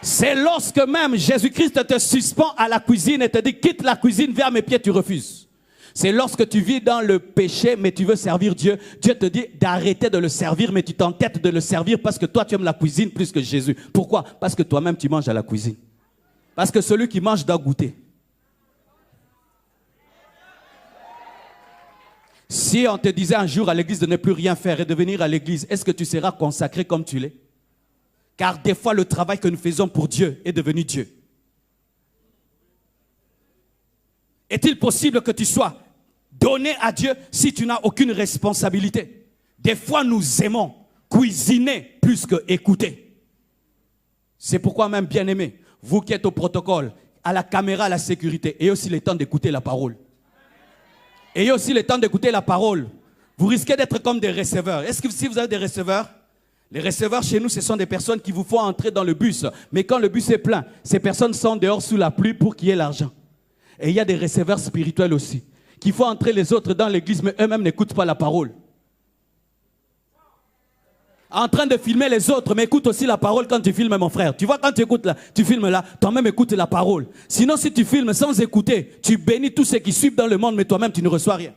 C'est lorsque même Jésus-Christ te suspend à la cuisine et te dit quitte la cuisine, viens à mes pieds, tu refuses. C'est lorsque tu vis dans le péché, mais tu veux servir Dieu. Dieu te dit d'arrêter de le servir, mais tu t'entêtes de le servir parce que toi, tu aimes la cuisine plus que Jésus. Pourquoi? Parce que toi-même, tu manges à la cuisine. Parce que celui qui mange doit goûter. Si on te disait un jour à l'église de ne plus rien faire et de venir à l'église, est-ce que tu seras consacré comme tu l'es? Car des fois, le travail que nous faisons pour Dieu est devenu Dieu. Est-il possible que tu sois donné à Dieu si tu n'as aucune responsabilité? Des fois, nous aimons cuisiner plus que écouter. C'est pourquoi même, bien-aimés, vous qui êtes au protocole, à la caméra, à la sécurité, ayez aussi le temps d'écouter la parole. Ayez aussi le temps d'écouter la parole. Vous risquez d'être comme des receveurs. Est-ce que si vous avez des receveurs? Les receveurs chez nous, ce sont des personnes qui vous font entrer dans le bus. Mais quand le bus est plein, ces personnes sont dehors sous la pluie pour qu'il y ait l'argent. Et il y a des receveurs spirituels aussi, qui font entrer les autres dans l'église, mais eux-mêmes n'écoutent pas la parole. En train de filmer les autres, mais écoute aussi la parole quand tu filmes, mon frère. Tu vois, quand tu écoutes là, tu filmes là, toi-même écoute la parole. Sinon, si tu filmes sans écouter, tu bénis tous ceux qui suivent dans le monde, mais toi-même, tu ne reçois rien.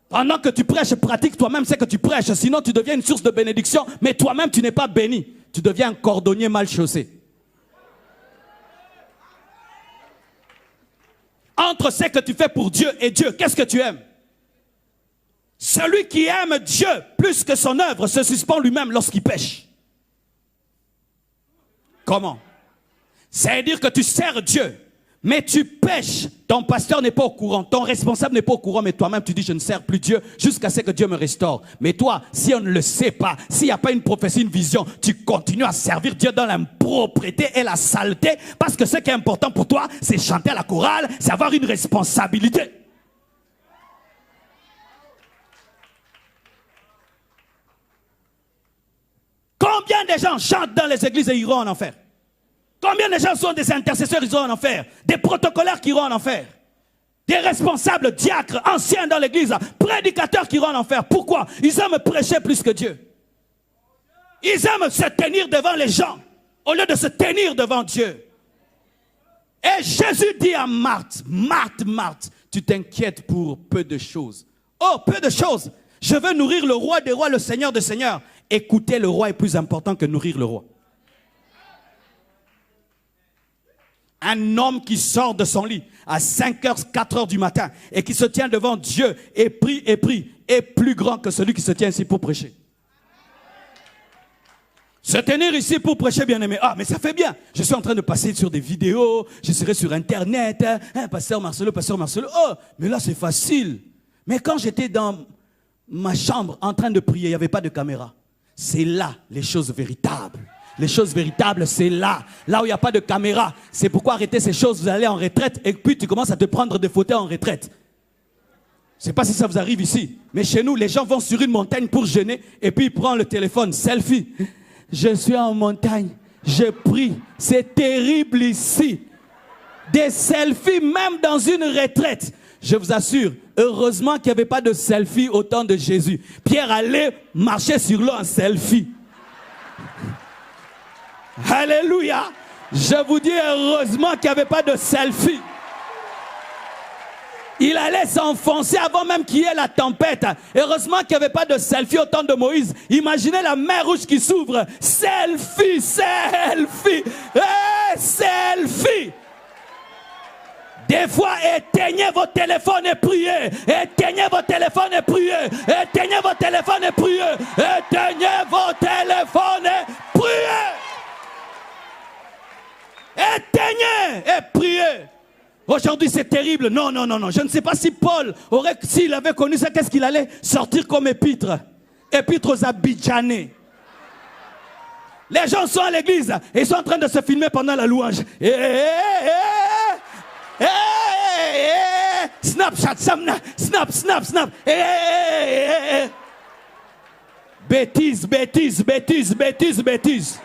Pendant que tu prêches, pratique toi-même ce que tu prêches. Sinon, tu deviens une source de bénédiction, mais toi-même, tu n'es pas béni. Tu deviens un cordonnier mal chaussé. Entre ce que tu fais pour Dieu et Dieu, qu'est-ce que tu aimes? Celui qui aime Dieu plus que son œuvre se suspend lui-même lorsqu'il pêche. Comment? C'est-à-dire que tu sers Dieu, mais tu pêches. Ton pasteur n'est pas au courant, ton responsable n'est pas au courant, mais toi-même tu dis je ne sers plus Dieu jusqu'à ce que Dieu me restaure. Mais toi, si on ne le sait pas, s'il n'y a pas une prophétie, une vision, tu continues à servir Dieu dans l'impropreté et la saleté, parce que ce qui est important pour toi, c'est chanter à la chorale, c'est avoir une responsabilité. Combien de gens chantent dans les églises et iront en enfer? Combien de gens sont des intercesseurs, ils iront en enfer? Des protocolaires qui iront en enfer? Des responsables diacres, anciens dans l'église, prédicateurs qui iront en enfer. Pourquoi? Ils aiment prêcher plus que Dieu. Ils aiment se tenir devant les gens au lieu de se tenir devant Dieu. Et Jésus dit à Marthe, Marthe, Marthe, tu t'inquiètes pour peu de choses. Oh, peu de choses. Je veux nourrir le roi des rois, le seigneur des seigneurs. Écouter le roi est plus important que nourrir le roi. Un homme qui sort de son lit à 5h, 4h du matin et qui se tient devant Dieu et prie, est plus grand que celui qui se tient ici pour prêcher. Se tenir ici pour prêcher, bien aimé. Ah, mais ça fait bien. Je suis en train de passer sur des vidéos, je serai sur Internet. Pasteur Marcelo, Pasteur Marcelo. Oh, mais là c'est facile. Mais quand j'étais dans ma chambre en train de prier, il n'y avait pas de caméra. C'est là les choses véritables. Les choses véritables, c'est là. Là où il n'y a pas de caméra. C'est pourquoi arrêter ces choses, vous allez en retraite et puis tu commences à te prendre des fauteuils en retraite. Je ne sais pas si ça vous arrive ici. Mais chez nous, les gens vont sur une montagne pour jeûner et puis ils prennent le téléphone, selfie. Je suis en montagne, je prie. C'est terrible ici. Des selfies même dans une retraite. Je vous assure, heureusement qu'il n'y avait pas de selfie au temps de Jésus. Pierre allait marcher sur l'eau en selfie. Alléluia. Je vous dis heureusement qu'il n'y avait pas de selfie. Il allait s'enfoncer avant même qu'il y ait la tempête. Heureusement qu'il n'y avait pas de selfie au temps de Moïse. Imaginez la mer rouge qui s'ouvre. Selfie, selfie, selfie. Des fois, éteignez vos téléphones et priez. Éteignez vos téléphones et priez. Éteignez vos téléphones et priez. Éteignez vos téléphones et priez. Éteignez et priez. Aujourd'hui, c'est terrible. Non, non, non, non. Je ne sais pas si Paul s'il avait connu ça, qu'est-ce qu'il allait sortir comme épître? Épître aux Abidjanais. Les gens sont à l'église et ils sont en train de se filmer pendant la louange. Snapchat, snap. Bêtise, bêtise, bêtise, bêtise, bêtise.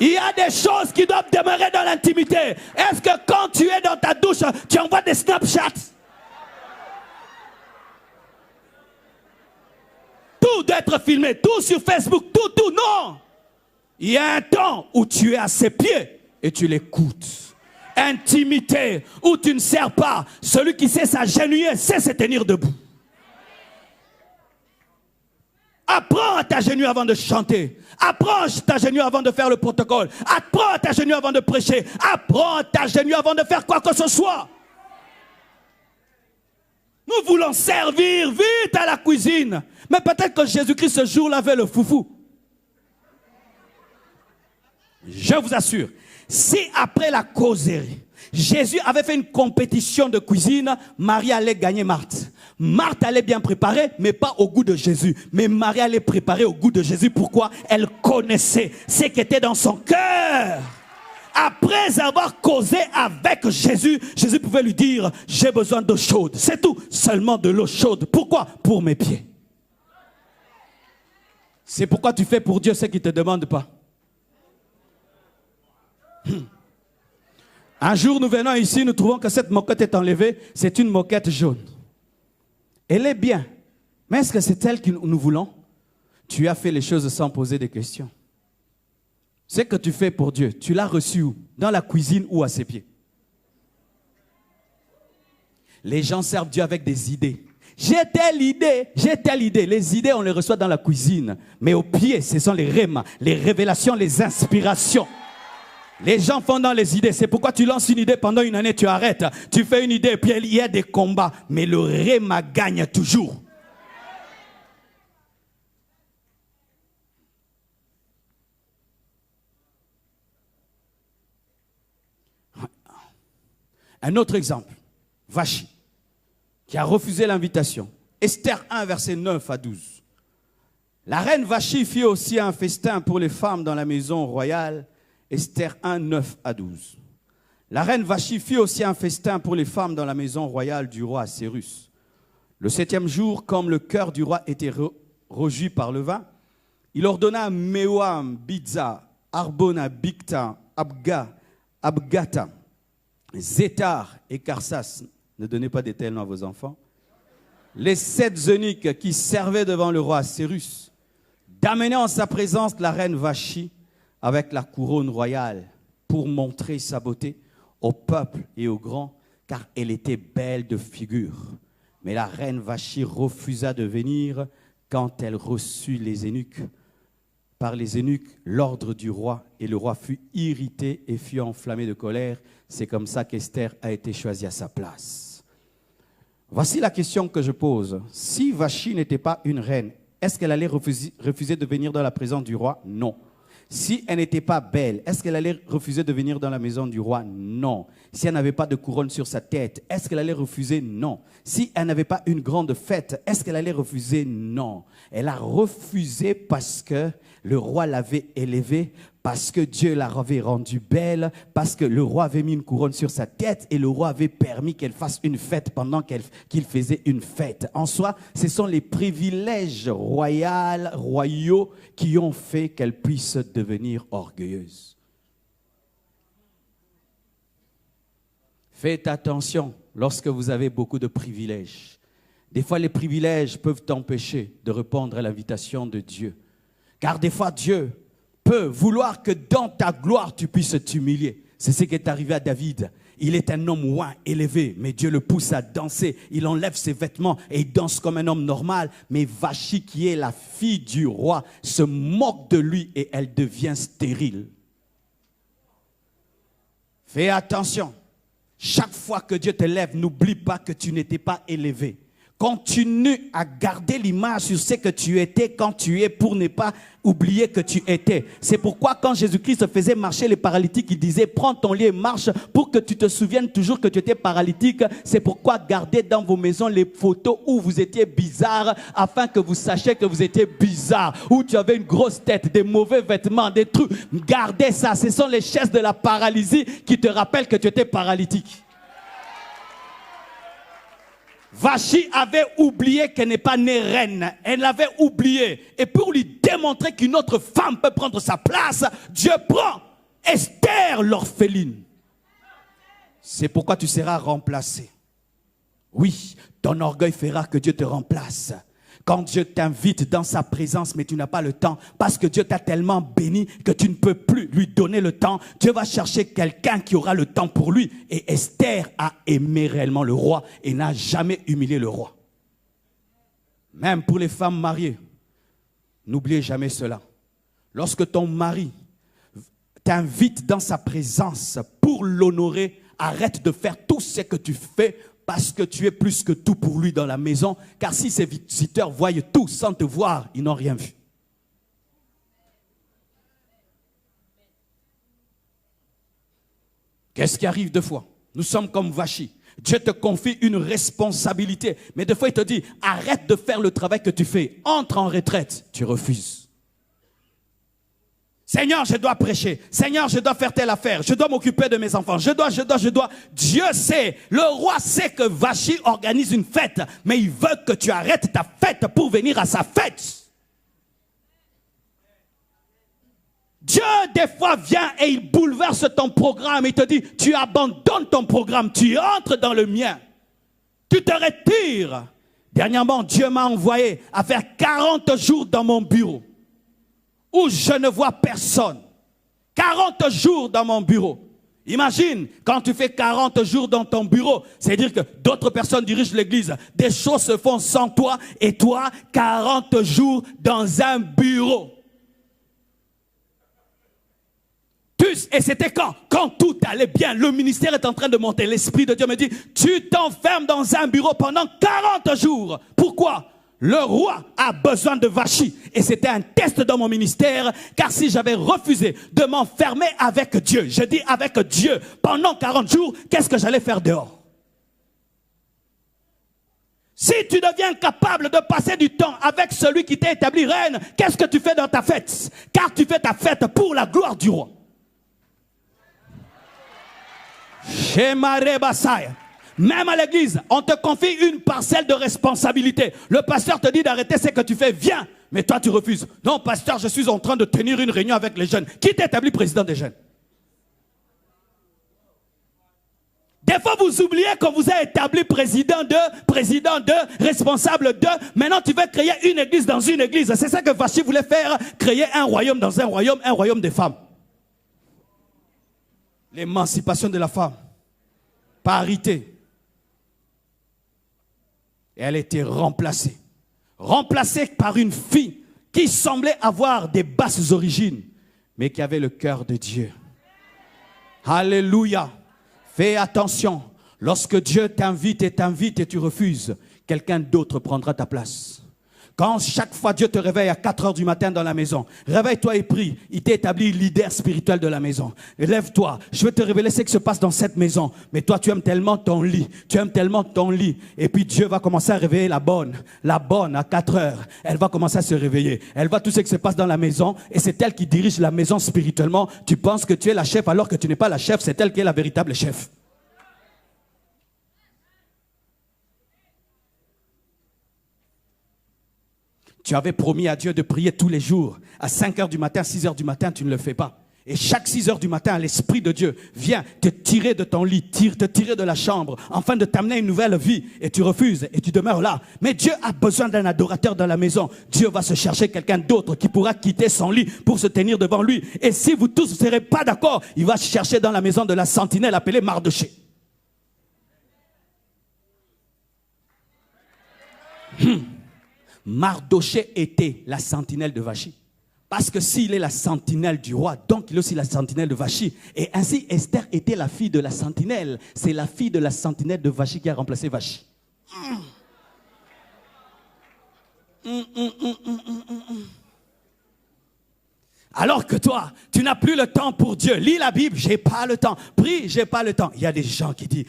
Il y a des choses qui doivent demeurer dans l'intimité. Est-ce que quand tu es dans ta douche, tu envoies des Snapchats? Tout doit être filmé, tout sur Facebook, tout, non. Il y a un temps où tu es à ses pieds et tu l'écoutes. Intimité, où tu ne sers pas. Celui qui sait s'agenouiller, sait se tenir debout. Apprends à t'agenouiller avant de chanter. Apprends à t'agenouiller avant de faire le protocole. Apprends à t'agenouiller avant de prêcher. Apprends à t'agenouiller avant de faire quoi que ce soit. Nous voulons servir vite à la cuisine. Mais peut-être que Jésus-Christ ce jour-là avait le foufou. Je vous assure, si après la causerie, Jésus avait fait une compétition de cuisine, Marie allait gagner Marthe. Marthe allait bien préparer, mais pas au goût de Jésus. Mais Marie allait préparer au goût de Jésus. Pourquoi? Elle connaissait ce qui était dans son cœur. Après avoir causé avec Jésus, Jésus pouvait lui dire, j'ai besoin d'eau chaude. C'est tout, seulement de l'eau chaude. Pourquoi? Pour mes pieds. C'est pourquoi tu fais pour Dieu ce qu'il ne te demande pas. Un jour, nous venons ici, nous trouvons que cette moquette est enlevée. C'est une moquette jaune. Elle est bien. Mais est-ce que c'est elle que nous voulons? Tu as fait les choses sans poser de questions. Ce que tu fais pour Dieu, tu l'as reçu où? Dans la cuisine ou à ses pieds? Les gens servent Dieu avec des idées. J'ai telle idée, j'ai telle idée. Les idées, on les reçoit dans la cuisine. Mais au pied, ce sont les rémas, les révélations, les inspirations. Les gens font dans les idées. C'est pourquoi tu lances une idée pendant une année, tu arrêtes. Tu fais une idée et puis il y a des combats. Mais le réma gagne toujours. Un autre exemple. Vachi, qui a refusé l'invitation. Esther 1, versets 9 à 12. La reine Vachi fit aussi un festin pour les femmes dans la maison royale. Esther 1, 9 à 12. La reine Vachi fit aussi un festin pour les femmes dans la maison royale du roi Cyrus. Le 7e jour, comme le cœur du roi était rejoui par le vin, il ordonna à Méoam, Bizza, Arbona, Bicta, Abgata, Zétar et Karsas, ne donnez pas des tels noms à vos enfants, les 7 eunuques qui servaient devant le roi Cyrus, d'amener en sa présence la reine Vachi avec la couronne royale pour montrer sa beauté au peuple et aux grands, car elle était belle de figure. Mais la reine Vachi refusa de venir quand elle reçut les eunuques. Par les eunuques, l'ordre du roi, et le roi fut irrité et fut enflammé de colère. C'est comme ça qu'Esther a été choisie à sa place. Voici la question que je pose. Si Vachi n'était pas une reine, est-ce qu'elle allait refuser de venir dans la présence du roi? Non. Si elle n'était pas belle, est-ce qu'elle allait refuser de venir dans la maison du roi? Non. Si elle n'avait pas de couronne sur sa tête, est-ce qu'elle allait refuser? Non. Si elle n'avait pas une grande fête, est-ce qu'elle allait refuser? Non. Elle a refusé parce que le roi l'avait élevée, parce que Dieu l'avait rendue belle, parce que le roi avait mis une couronne sur sa tête et le roi avait permis qu'elle fasse une fête pendant qu'il faisait une fête. En soi, ce sont les privilèges royaux qui ont fait qu'elle puisse devenir orgueilleuse. Faites attention lorsque vous avez beaucoup de privilèges. Des fois, les privilèges peuvent t'empêcher de répondre à l'invitation de Dieu. Car des fois, Dieu peut vouloir que dans ta gloire, tu puisses t'humilier. C'est ce qui est arrivé à David. Il est un homme oint, élevé, mais Dieu le pousse à danser. Il enlève ses vêtements et il danse comme un homme normal. Mais Vachi, qui est la fille du roi, se moque de lui et elle devient stérile. Fais attention. Chaque fois que Dieu te lève, n'oublie pas que tu n'étais pas élevé. Continue à garder l'image sur ce que tu étais quand tu es pour ne pas oublier que tu étais. C'est pourquoi quand Jésus-Christ faisait marcher les paralytiques, il disait prends ton lit et marche pour que tu te souviennes toujours que tu étais paralytique. C'est pourquoi gardez dans vos maisons les photos où vous étiez bizarre afin que vous sachiez que vous étiez bizarre, où tu avais une grosse tête, des mauvais vêtements, des trucs. Gardez ça. Ce sont les chaises de la paralysie qui te rappellent que tu étais paralytique. Vachi avait oublié qu'elle n'est pas née reine. Elle l'avait oublié. Et pour lui démontrer qu'une autre femme peut prendre sa place, Dieu prend Esther, l'orpheline. C'est pourquoi tu seras remplacé. Oui, ton orgueil fera que Dieu te remplace. Quand Dieu t'invite dans sa présence, mais tu n'as pas le temps, parce que Dieu t'a tellement béni que tu ne peux plus lui donner le temps, Dieu va chercher quelqu'un qui aura le temps pour lui. Et Esther a aimé réellement le roi et n'a jamais humilié le roi. Même pour les femmes mariées, n'oubliez jamais cela. Lorsque ton mari t'invite dans sa présence pour l'honorer, arrête de faire tout ce que tu fais parce que tu es plus que tout pour lui dans la maison. Car si ses visiteurs voient tout sans te voir, ils n'ont rien vu. Qu'est-ce qui arrive deux fois? Nous sommes comme Vachi. Dieu te confie une responsabilité. Mais des fois, il te dit, arrête de faire le travail que tu fais. Entre en retraite. Tu refuses. Seigneur, je dois prêcher. Seigneur, je dois faire telle affaire. Je dois m'occuper de mes enfants. Je dois. Dieu sait, le roi sait que Vachi organise une fête. Mais il veut que tu arrêtes ta fête pour venir à sa fête. Dieu, des fois, vient et il bouleverse ton programme. Il te dit, tu abandonnes ton programme, tu entres dans le mien. Tu te retires. Dernièrement, Dieu m'a envoyé à faire 40 jours dans mon bureau, où je ne vois personne. 40 jours dans mon bureau. Imagine, quand tu fais 40 jours dans ton bureau, c'est-à-dire que d'autres personnes dirigent l'église. Des choses se font sans toi, et toi, 40 jours dans un bureau. Et c'était quand tout allait bien, le ministère est en train de monter. L'Esprit de Dieu me dit, tu t'enfermes dans un bureau pendant 40 jours. Pourquoi? Le roi a besoin de Vachi. Et c'était un test dans mon ministère, car si j'avais refusé de m'enfermer avec Dieu, je dis avec Dieu, pendant 40 jours, qu'est-ce que j'allais faire dehors? Si tu deviens capable de passer du temps avec celui qui t'a établi reine, qu'est-ce que tu fais dans ta fête? Car tu fais ta fête pour la gloire du roi. Même à l'église, on te confie une parcelle de responsabilité. Le pasteur te dit d'arrêter ce que tu fais, viens. Mais toi tu refuses. Non pasteur, je suis en train de tenir une réunion avec les jeunes. Qui t'a établi président des jeunes? Des fois vous oubliez qu'on vous a établi président de, responsable de. Maintenant tu veux créer une église dans une église. C'est ça que Vachi voulait faire, créer un royaume dans un royaume des femmes. L'émancipation de la femme. Parité. Et elle était remplacée. Remplacée par une fille qui semblait avoir des basses origines, mais qui avait le cœur de Dieu. Alléluia. Fais attention. Lorsque Dieu t'invite et tu refuses, quelqu'un d'autre prendra ta place. Quand chaque fois Dieu te réveille à 4 heures du matin dans la maison, réveille-toi et prie. Il t'a établi leader spirituel de la maison. Lève-toi, je vais te révéler ce qui se passe dans cette maison. Mais toi tu aimes tellement ton lit, Et puis Dieu va commencer à réveiller la bonne à 4 heures. Elle va commencer à se réveiller. Elle voit tout ce qui se passe dans la maison et c'est elle qui dirige la maison spirituellement. Tu penses que tu es la chef alors que tu n'es pas la chef, c'est elle qui est la véritable chef. Tu avais promis à Dieu de prier tous les jours. À 5 heures du matin, 6 heures du matin, tu ne le fais pas. Et chaque 6 heures du matin, l'Esprit de Dieu vient te tirer de ton lit, te tirer de la chambre, afin de t'amener une nouvelle vie. Et tu refuses et tu demeures là. Mais Dieu a besoin d'un adorateur dans la maison. Dieu va se chercher quelqu'un d'autre qui pourra quitter son lit pour se tenir devant lui. Et si vous tous ne serez pas d'accord, il va chercher dans la maison de la sentinelle appelée Mardoché. Mardoché était la sentinelle de Vachi. Parce que s'il est la sentinelle du roi, donc il est aussi la sentinelle de Vachi. Et ainsi, Esther était la fille de la sentinelle. C'est la fille de la sentinelle de Vachi qui a remplacé Vachi. Alors que toi, tu n'as plus le temps pour Dieu. Lis la Bible, j'ai pas le temps. Prie, j'ai pas le temps. Il y a des gens qui disent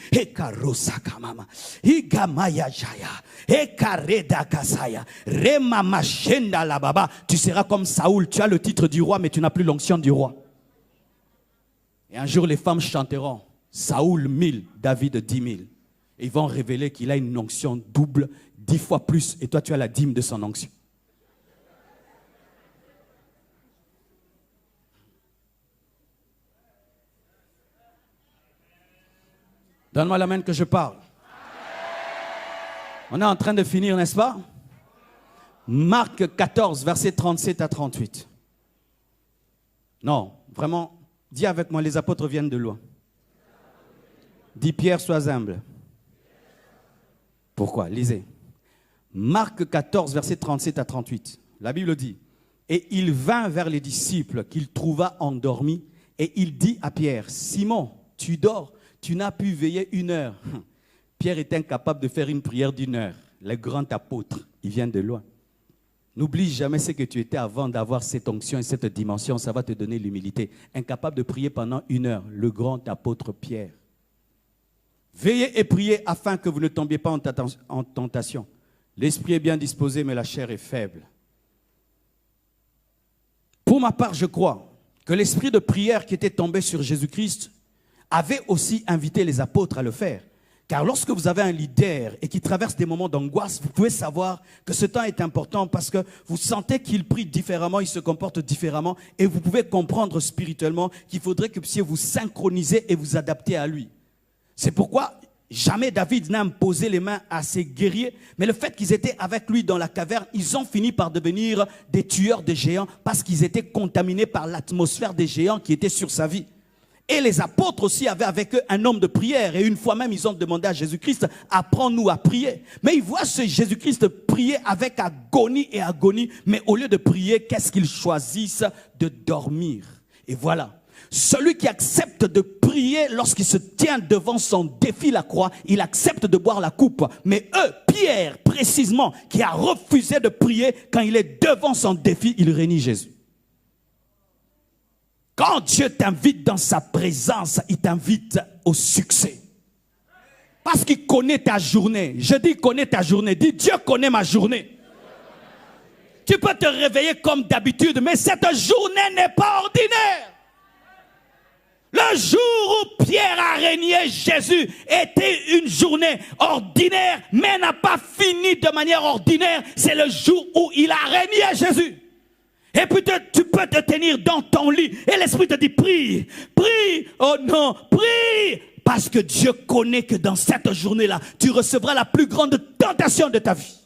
tu seras comme Saoul, tu as le titre du roi mais tu n'as plus l'onction du roi. Et un jour les femmes chanteront Saoul 1000, David 10 000. Et ils vont révéler qu'il a une onction double, 10 fois plus, et toi tu as la dîme de son onction. Donne-moi la main que je parle. On est en train de finir, n'est-ce pas? Marc 14, versets 37 à 38. Non, vraiment, dis avec moi, les apôtres viennent de loin. Dis Pierre, sois humble. Pourquoi? Lisez. Marc 14, versets 37 à 38. La Bible dit, et il vint vers les disciples qu'il trouva endormis, et il dit à Pierre, Simon, tu dors? Tu n'as pu veiller 1 heure. Pierre est incapable de faire une prière d'1 heure. Le grand apôtre, il vient de loin. N'oublie jamais ce que tu étais avant d'avoir cette onction et cette dimension. Ça va te donner l'humilité. Incapable de prier pendant 1 heure, le grand apôtre Pierre. Veillez et priez afin que vous ne tombiez pas en tentation. L'esprit est bien disposé, mais la chair est faible. Pour ma part, je crois que l'esprit de prière qui était tombé sur Jésus-Christ avait aussi invité les apôtres à le faire. Car lorsque vous avez un leader et qui traverse des moments d'angoisse, vous pouvez savoir que ce temps est important parce que vous sentez qu'il prie différemment, il se comporte différemment et vous pouvez comprendre spirituellement qu'il faudrait que vous puissiez vous synchroniser et vous adapter à lui. C'est pourquoi jamais David n'a imposé les mains à ses guerriers, mais le fait qu'ils étaient avec lui dans la caverne, ils ont fini par devenir des tueurs de géants parce qu'ils étaient contaminés par l'atmosphère des géants qui était sur sa vie. Et les apôtres aussi avaient avec eux un homme de prière. Et une fois même, ils ont demandé à Jésus-Christ, apprends-nous à prier. Mais ils voient ce Jésus-Christ prier avec agonie et agonie. Mais au lieu de prier, qu'est-ce qu'ils choisissent? De dormir. Et voilà. Celui qui accepte de prier lorsqu'il se tient devant son défi, la croix, il accepte de boire la coupe. Mais eux, Pierre, précisément, qui a refusé de prier, quand il est devant son défi, il renie Jésus. Quand Dieu t'invite dans sa présence, il t'invite au succès. Parce qu'il connaît ta journée. Je dis connaît ta journée. Dis Dieu connaît ma journée. Tu peux te réveiller comme d'habitude, mais cette journée n'est pas ordinaire. Le jour où Pierre a régné Jésus était une journée ordinaire, mais n'a pas fini de manière ordinaire. C'est le jour où il a régné Jésus. Et puis tu peux te tenir dans ton lit et l'Esprit te dit prie, prie, oh non, prie. Parce que Dieu connaît que dans cette journée-là, tu recevras la plus grande tentation de ta vie.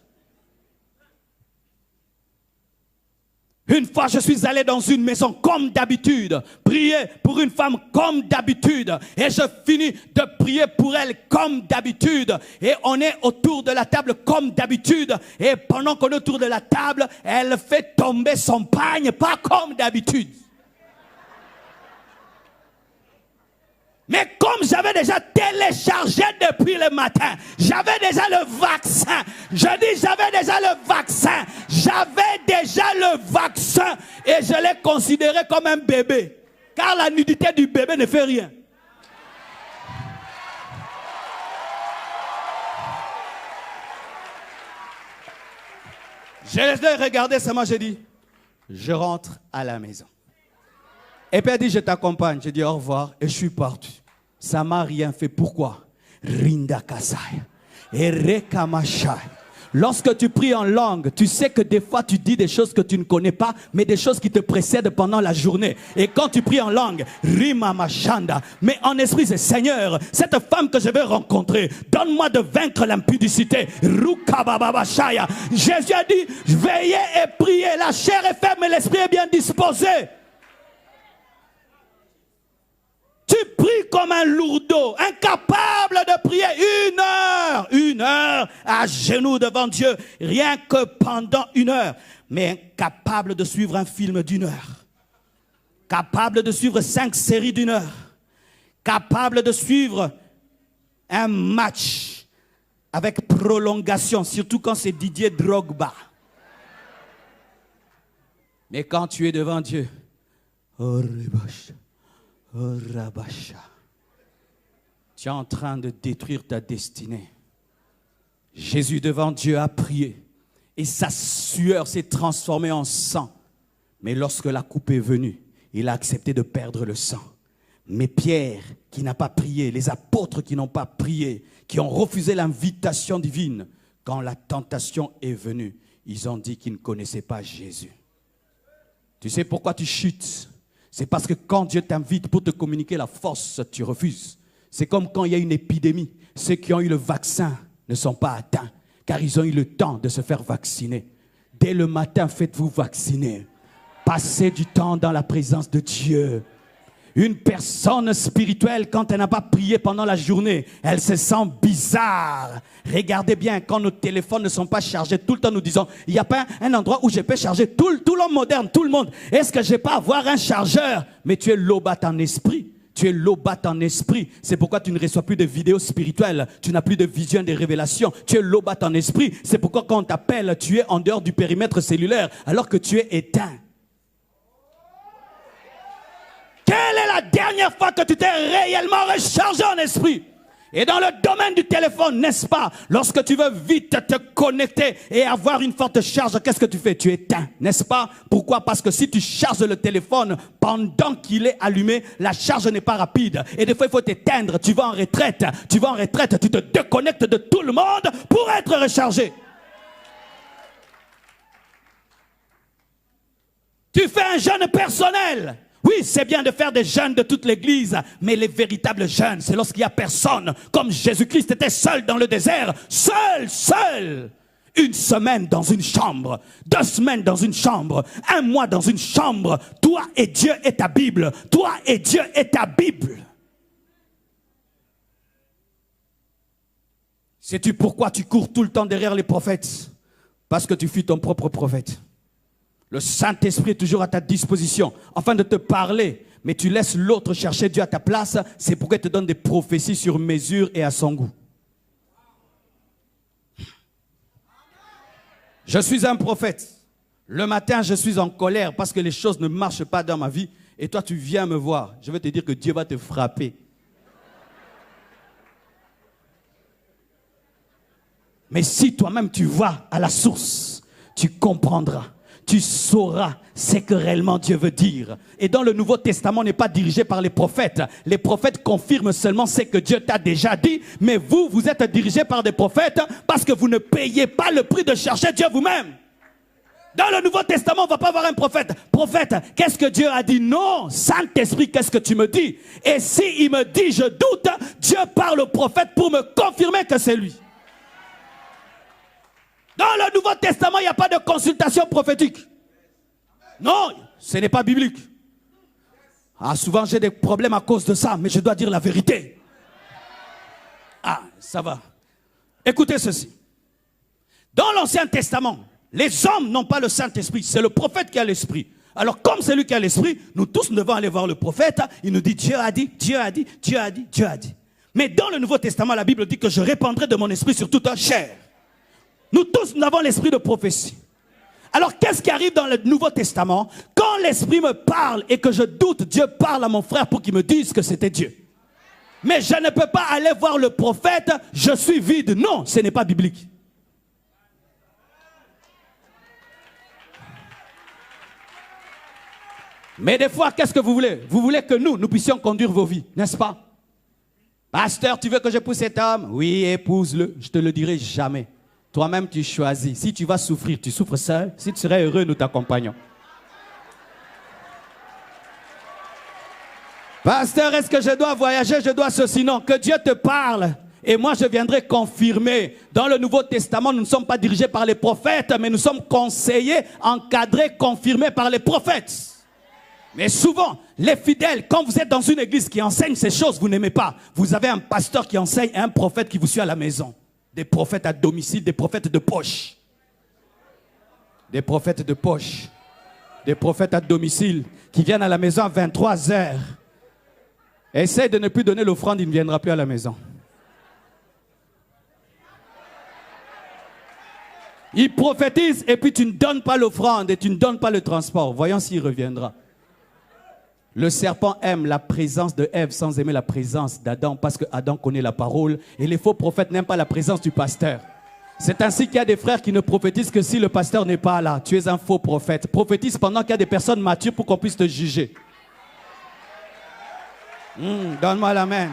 Une fois, je suis allé dans une maison comme d'habitude, prier pour une femme comme d'habitude. Et je finis de prier pour elle comme d'habitude. Et on est autour de la table comme d'habitude. Et pendant qu'on est autour de la table, elle fait tomber son pagne, pas comme d'habitude. Mais comme j'avais déjà téléchargé depuis le matin, j'avais déjà le vaccin. Je dis j'avais déjà le vaccin. J'avais déjà le vaccin et je l'ai considéré comme un bébé. Car la nudité du bébé ne fait rien. Je les ai regardés seulement, j'ai dit, je rentre à la maison. Et puis elle dit, je t'accompagne. Je dis au revoir et je suis parti. Ça m'a rien fait. Pourquoi? Rinda Kasai. Et Rekamashai. Lorsque tu pries en langue, tu sais que des fois tu dis des choses que tu ne connais pas, mais des choses qui te précèdent pendant la journée. Et quand tu pries en langue, Rima Mashanda. Mais en esprit, c'est Seigneur, cette femme que je vais rencontrer, donne-moi de vaincre l'impudicité. Rukabababashaya. Jésus a dit, veillez et priez. La chair est faible, mais l'esprit est bien disposé. Tu pries comme un lourdeau, incapable de prier 1 heure à genoux devant Dieu, rien que pendant 1 heure, mais incapable de suivre un film d'1 heure, capable de suivre 5 séries d'1 heure, capable de suivre un match avec prolongation, surtout quand c'est Didier Drogba. Mais quand tu es devant Dieu, oh, oh, Rabasha. Tu es en train de détruire ta destinée. Jésus devant Dieu a prié et sa sueur s'est transformée en sang. Mais lorsque la coupe est venue, il a accepté de perdre le sang. Mais Pierre, qui n'a pas prié, les apôtres qui n'ont pas prié, qui ont refusé l'invitation divine, quand la tentation est venue, ils ont dit qu'ils ne connaissaient pas Jésus. Tu sais pourquoi tu chutes? C'est parce que quand Dieu t'invite pour te communiquer la force, tu refuses. C'est comme quand il y a une épidémie. Ceux qui ont eu le vaccin ne sont pas atteints, car ils ont eu le temps de se faire vacciner. Dès le matin, faites-vous vacciner. Passez du temps dans la présence de Dieu. Une personne spirituelle, quand elle n'a pas prié pendant la journée, elle se sent bizarre. Regardez bien, quand nos téléphones ne sont pas chargés, tout le temps nous disons, il n'y a pas un endroit où je peux charger tout l'homme moderne, tout le monde. Est-ce que je n'ai pas avoir un chargeur? Mais tu es lobat en esprit. Tu es lobat en esprit. C'est pourquoi tu ne reçois plus de vidéos spirituelles. Tu n'as plus de vision, de révélations. Tu es lobat en esprit. C'est pourquoi quand on t'appelle, tu es en dehors du périmètre cellulaire alors que tu es éteint. Quelle est la dernière fois que tu t'es réellement rechargé en esprit? Et dans le domaine du téléphone, n'est-ce pas? Lorsque tu veux vite te connecter et avoir une forte charge, qu'est-ce que tu fais? Tu éteins, n'est-ce pas? Pourquoi? Parce que si tu charges le téléphone pendant qu'il est allumé, la charge n'est pas rapide. Et des fois, il faut t'éteindre. Tu vas en retraite. Tu vas en retraite. Tu te déconnectes de tout le monde pour être rechargé. Tu fais un jeûne personnel. Oui, c'est bien de faire des jeûnes de toute l'église, mais les véritables jeûnes, c'est lorsqu'il n'y a personne, comme Jésus-Christ était seul dans le désert, seul. Une semaine dans une chambre, 2 semaines dans une chambre, 1 mois dans une chambre. Toi et Dieu et ta Bible. Toi et Dieu et ta Bible. Sais-tu pourquoi tu cours tout le temps derrière les prophètes? Parce que tu fuis ton propre prophète. Le Saint-Esprit est toujours à ta disposition, afin de te parler. Mais tu laisses l'autre chercher Dieu à ta place. C'est pourquoi il te donne des prophéties sur mesure et à son goût. Je suis un prophète. Le matin, je suis en colère parce que les choses ne marchent pas dans ma vie. Et toi, tu viens me voir. Je vais te dire que Dieu va te frapper. Mais si toi-même tu vas à la source, tu comprendras. Tu sauras ce que réellement Dieu veut dire. Et dans le Nouveau Testament, on n'est pas dirigé par les prophètes. Les prophètes confirment seulement ce que Dieu t'a déjà dit. Mais vous, vous êtes dirigé par des prophètes parce que vous ne payez pas le prix de chercher Dieu vous-même. Dans le Nouveau Testament, on ne va pas voir un prophète. Prophète, qu'est-ce que Dieu a dit? Non, Saint-Esprit, qu'est-ce que tu me dis? Et s'il me dit, je doute, Dieu parle au prophète pour me confirmer que c'est lui. Dans le Nouveau Testament, il n'y a pas de consultation prophétique. Non, ce n'est pas biblique. Ah, souvent j'ai des problèmes à cause de ça, mais je dois dire la vérité. Ah, ça va. Écoutez ceci. Dans l'Ancien Testament, les hommes n'ont pas le Saint-Esprit, c'est le prophète qui a l'Esprit. Alors comme c'est lui qui a l'Esprit, nous tous devons aller voir le prophète. Il nous dit, Dieu a dit, Dieu a dit, Dieu a dit, Dieu a dit. Mais dans le Nouveau Testament, la Bible dit que je répandrai de mon esprit sur toute chair. Nous tous, nous avons l'esprit de prophétie. Alors, qu'est-ce qui arrive dans le Nouveau Testament? Quand l'esprit me parle et que je doute, Dieu parle à mon frère pour qu'il me dise que c'était Dieu. Mais je ne peux pas aller voir le prophète, je suis vide. Non, ce n'est pas biblique. Mais des fois, qu'est-ce que vous voulez? Vous voulez que nous puissions conduire vos vies, n'est-ce pas? Pasteur, tu veux que j'épouse cet homme? Oui, épouse-le. Je te le dirai jamais. Toi-même, tu choisis. Si tu vas souffrir, tu souffres seul. Si tu serais heureux, nous t'accompagnons. Pasteur, est-ce que je dois voyager? Je dois ceci? Non, que Dieu te parle. Et moi, je viendrai confirmer. Dans le Nouveau Testament, nous ne sommes pas dirigés par les prophètes, mais nous sommes conseillés, encadrés, confirmés par les prophètes. Mais souvent, les fidèles, quand vous êtes dans une église qui enseigne ces choses, vous n'aimez pas. Vous avez un pasteur qui enseigne et un prophète qui vous suit à la maison. Des prophètes à domicile, des prophètes de poche. Des prophètes de poche. Des prophètes à domicile qui viennent à la maison à 23 heures. Essaye de ne plus donner l'offrande, il ne viendra plus à la maison. Il prophétise et puis tu ne donnes pas l'offrande et tu ne donnes pas le transport. Voyons s'il reviendra. Le serpent aime la présence de Ève sans aimer la présence d'Adam parce que Adam connaît la parole et les faux prophètes n'aiment pas la présence du pasteur. C'est ainsi qu'il y a des frères qui ne prophétisent que si le pasteur n'est pas là. Tu es un faux prophète. Prophétise pendant qu'il y a des personnes matures pour qu'on puisse te juger. Donne-moi la main.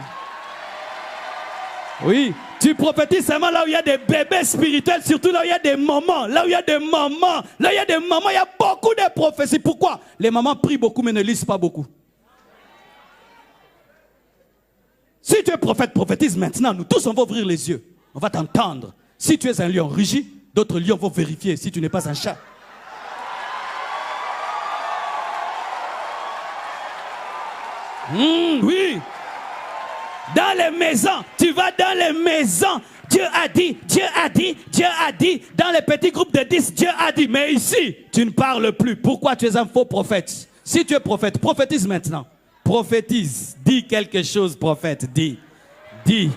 Oui, tu prophétises seulement là où il y a des bébés spirituels, surtout là où il y a des mamans. Là où il y a des mamans. Là où il y a des mamans, il y a beaucoup de prophéties. Pourquoi? Les mamans prient beaucoup mais ne lisent pas beaucoup. Si tu es prophète, prophétise maintenant. Nous tous, on va ouvrir les yeux. On va t'entendre. Si tu es un lion rugi, d'autres lions vont vérifier si tu n'es pas un chat. Oui. Dans les maisons, tu vas dans les maisons. Dieu a dit, Dieu a dit, Dieu a dit. Dans les petits groupes de 10, Dieu a dit. Mais ici, tu ne parles plus. Pourquoi tu es un faux prophète? Si tu es prophète, prophétise maintenant. Prophétise. Dis quelque chose, prophète. Dis. Dis.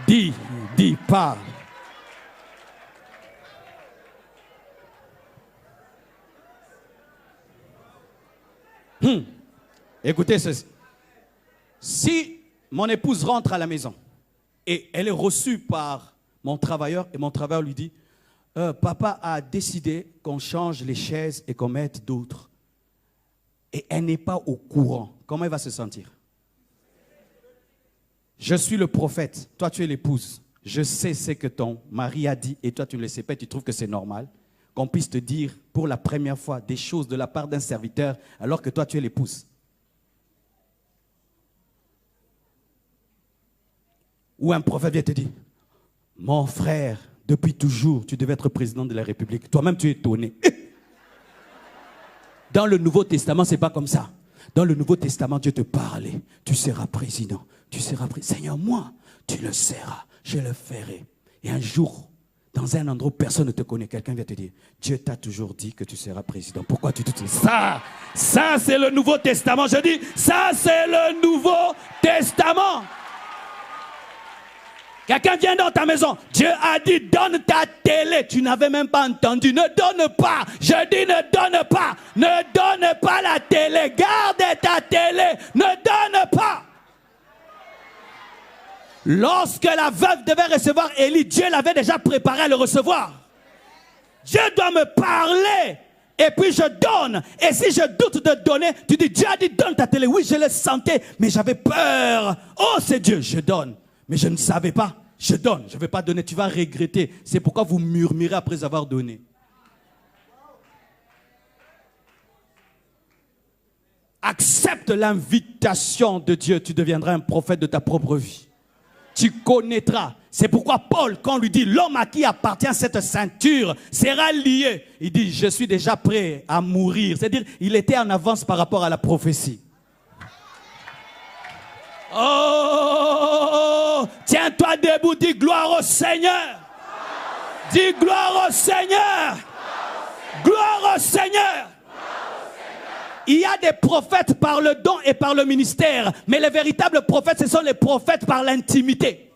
Dis. Dis. Parle. Écoutez ceci. Si mon épouse rentre à la maison et elle est reçue par mon travailleur et mon travailleur lui dit papa a décidé qu'on change les chaises et qu'on mette d'autres et elle n'est pas au courant, comment elle va se sentir? Je suis le prophète, toi tu es l'épouse. Je sais ce que ton mari a dit et toi tu ne le sais pas, tu trouves que c'est normal qu'on puisse te dire pour la première fois des choses de la part d'un serviteur alors que toi tu es l'épouse. Ou un prophète vient te dire, mon frère, depuis toujours, tu devais être président de la République. Toi-même, tu es étonné. Dans le Nouveau Testament, ce n'est pas comme ça. Dans le Nouveau Testament, Dieu te parlait. Tu seras président. Tu seras président. Seigneur, moi, tu le seras. Je le ferai. Et un jour, dans un endroit où personne ne te connaît, quelqu'un vient te dire, Dieu t'a toujours dit que tu seras président. Pourquoi tu te dis ça? Ça, c'est le Nouveau Testament. Je dis, ça, c'est le Nouveau Testament. Quelqu'un vient dans ta maison. Dieu a dit, donne ta télé. Tu n'avais même pas entendu. Ne donne pas. Je dis, ne donne pas. Ne donne pas la télé. Garde ta télé. Ne donne pas. Lorsque la veuve devait recevoir Élie, Dieu l'avait déjà préparé à le recevoir. Dieu doit me parler. Et puis je donne. Et si je doute de donner, tu dis, Dieu a dit, donne ta télé. Oui, je le sentais, mais j'avais peur. Oh, c'est Dieu, je donne. Mais je ne savais pas. Je donne. Je ne vais pas donner. Tu vas regretter. C'est pourquoi vous murmurez après avoir donné. Accepte l'invitation de Dieu. Tu deviendras un prophète de ta propre vie. Tu connaîtras. C'est pourquoi Paul, quand on lui dit l'homme à qui appartient cette ceinture sera lié, il dit je suis déjà prêt à mourir. C'est-à-dire il était en avance par rapport à la prophétie. Oh, tiens-toi debout, dis gloire au Seigneur. Dis gloire au Seigneur. Gloire au Seigneur. Il y a des prophètes par le don et par le ministère, mais les véritables prophètes, ce sont les prophètes par l'intimité.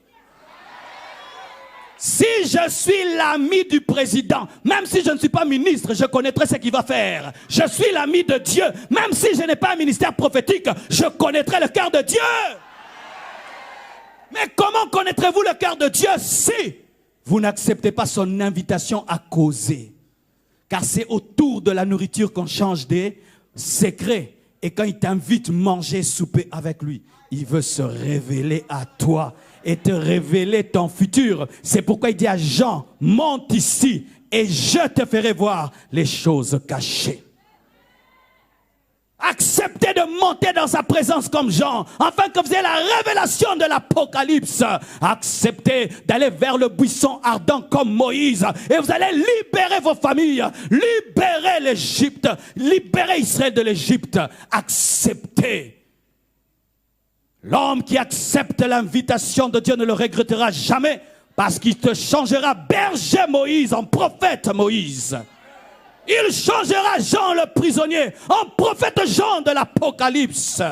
Si je suis l'ami du président, même si je ne suis pas ministre, je connaîtrai ce qu'il va faire. Je suis l'ami de Dieu, même si je n'ai pas un ministère prophétique, je connaîtrai le cœur de Dieu. Mais comment connaîtrez-vous le cœur de Dieu si vous n'acceptez pas son invitation à causer? Car c'est autour de la nourriture qu'on change des secrets. Et quand il t'invite à manger, souper avec lui, il veut se révéler à toi et te révéler ton futur. C'est pourquoi il dit à Jean, monte ici et je te ferai voir les choses cachées. Acceptez de monter dans sa présence comme Jean, afin que vous ayez la révélation de l'Apocalypse. Acceptez d'aller vers le buisson ardent comme Moïse, et vous allez libérer vos familles, libérer l'Égypte, libérer Israël de l'Égypte. Acceptez. L'homme qui accepte l'invitation de Dieu ne le regrettera jamais, parce qu'il te changera berger Moïse en prophète Moïse. Il changera Jean le prisonnier en prophète Jean de l'Apocalypse.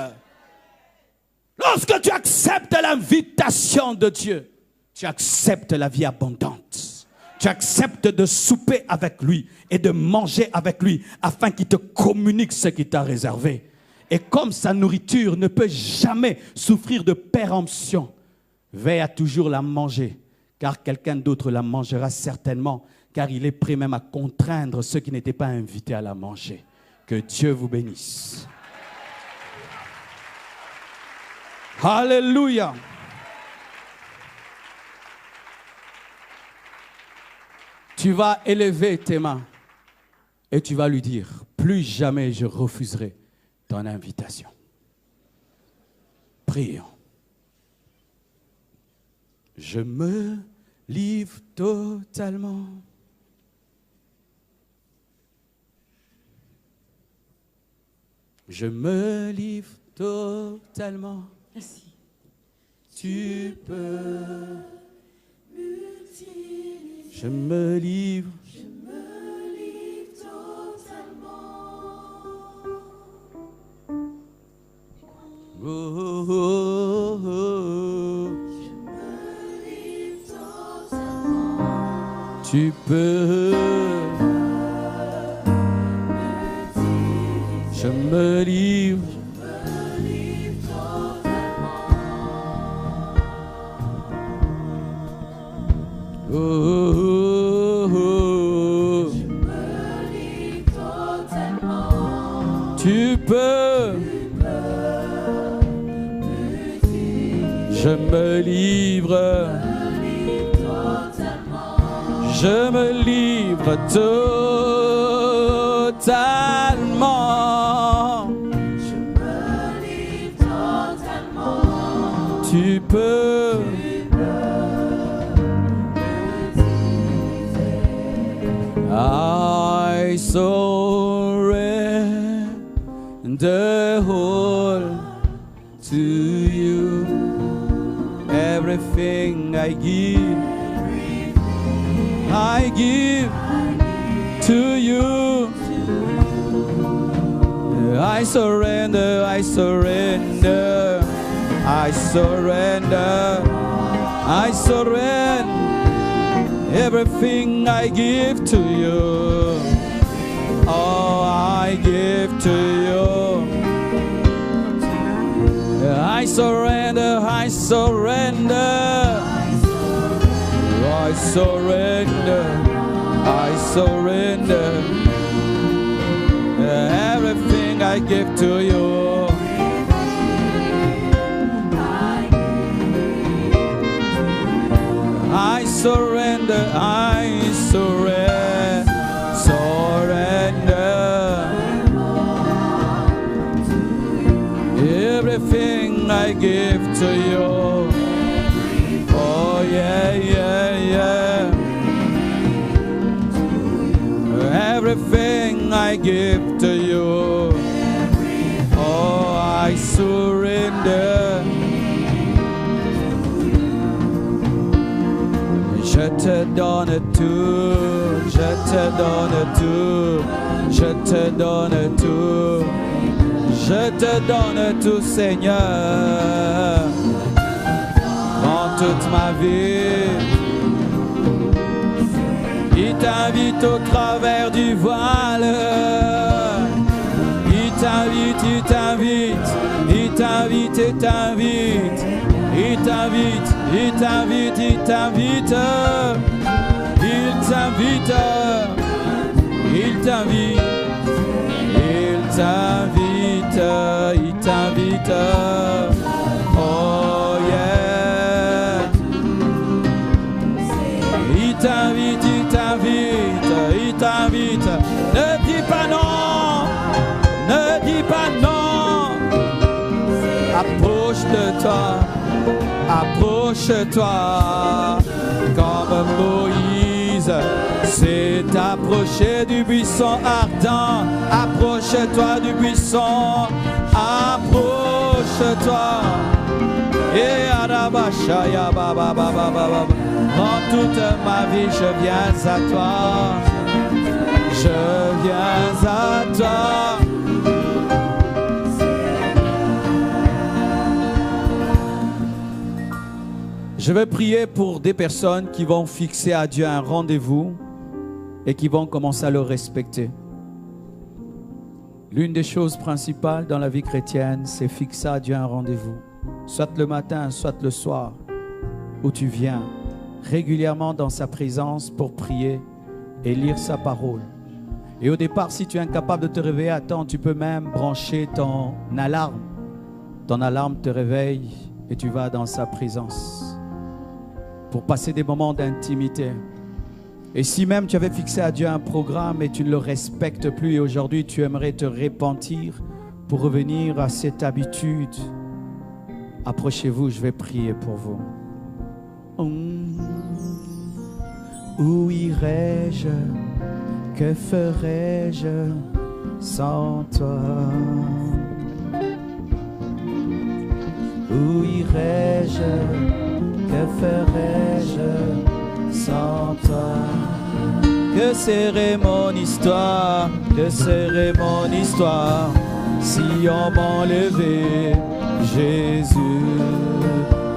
Lorsque tu acceptes l'invitation de Dieu, tu acceptes la vie abondante. Tu acceptes de souper avec lui et de manger avec lui afin qu'il te communique ce qu'il t'a réservé. Et comme sa nourriture ne peut jamais souffrir de péremption, veille à toujours la manger, car quelqu'un d'autre la mangera certainement. Car il est prêt même à contraindre ceux qui n'étaient pas invités à la manger. Que Dieu vous bénisse. Alléluia. Tu vas élever tes mains et tu vas lui dire, plus jamais je refuserai ton invitation. Prions. Je me livre totalement. Je me livre totalement. Merci. Tu peux m'utiliser. Je me livre. Je me livre totalement. Tu peux. Je me livre. Oh, oh, oh, oh. Je me livre totalement. Tu peux. Je me livre. Je me livre totalement. Je me livre totalement. Tu peux. I surrender whole to you. Everything I give to you. I surrender, I surrender, I surrender, I surrender. Everything I give to you. Oh, I give to you. I surrender, I surrender. I surrender, I surrender. Everything I give to you. I surrender, I surrender, surrender. Everything I give to you. Oh yeah, yeah, yeah. Everything I give to you. Oh, I surrender. Je te donne tout, je te donne tout, je te donne tout, je te donne tout, Seigneur. Dans toute ma vie, il t'invite au travers du voile. Il t'invite, il t'invite, il t'invite, il t'invite, il t'invite, il t'invite, il t'invite, il t'invite, il t'invite, il t'invite, il t'invite. Oh yeah. Il t'invite, il t'invite, il t'invite. Ne dis pas non, ne dis pas non. Approche de toi, approche-toi. Comme Moïse s'est approché du buisson ardent. Approche-toi du buisson, approche-toi. Et Arabashaya Baba Baba Baba. En toute ma vie, je viens à toi. Je viens à toi. Je vais prier pour des personnes qui vont fixer à Dieu un rendez-vous et qui vont commencer à le respecter. L'une des choses principales dans la vie chrétienne, c'est fixer à Dieu un rendez-vous. Soit le matin, soit le soir, où tu viens régulièrement dans sa présence pour prier et lire sa parole. Et au départ, si tu es incapable de te réveiller à temps, tu peux même brancher ton alarme. Ton alarme te réveille et tu vas dans sa présence pour passer des moments d'intimité. Et si même tu avais fixé à Dieu un programme et tu ne le respectes plus et aujourd'hui tu aimerais te repentir pour revenir à cette habitude, approchez-vous, je vais prier pour vous. Où irais-je? Que ferais-je sans toi? Où irais-je? Que ferais-je sans toi? Que serait mon histoire? Que serait mon histoire si on m'enlevait Jésus?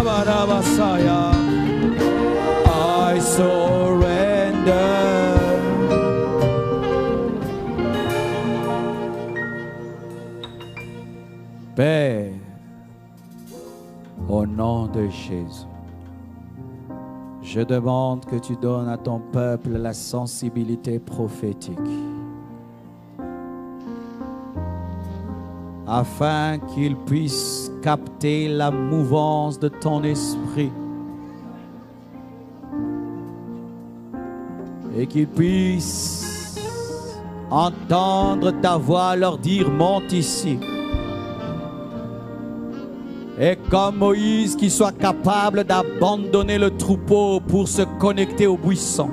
Shabarabasaya. I surrender. Père, au nom de Jésus, je demande que tu donnes à ton peuple la sensibilité prophétique, afin qu'il puisse capter la mouvance de ton esprit et qu'il puisse entendre ta voix leur dire: monte ici. Et comme Moïse, qu'il soit capable d'abandonner le troupeau pour se connecter au buisson.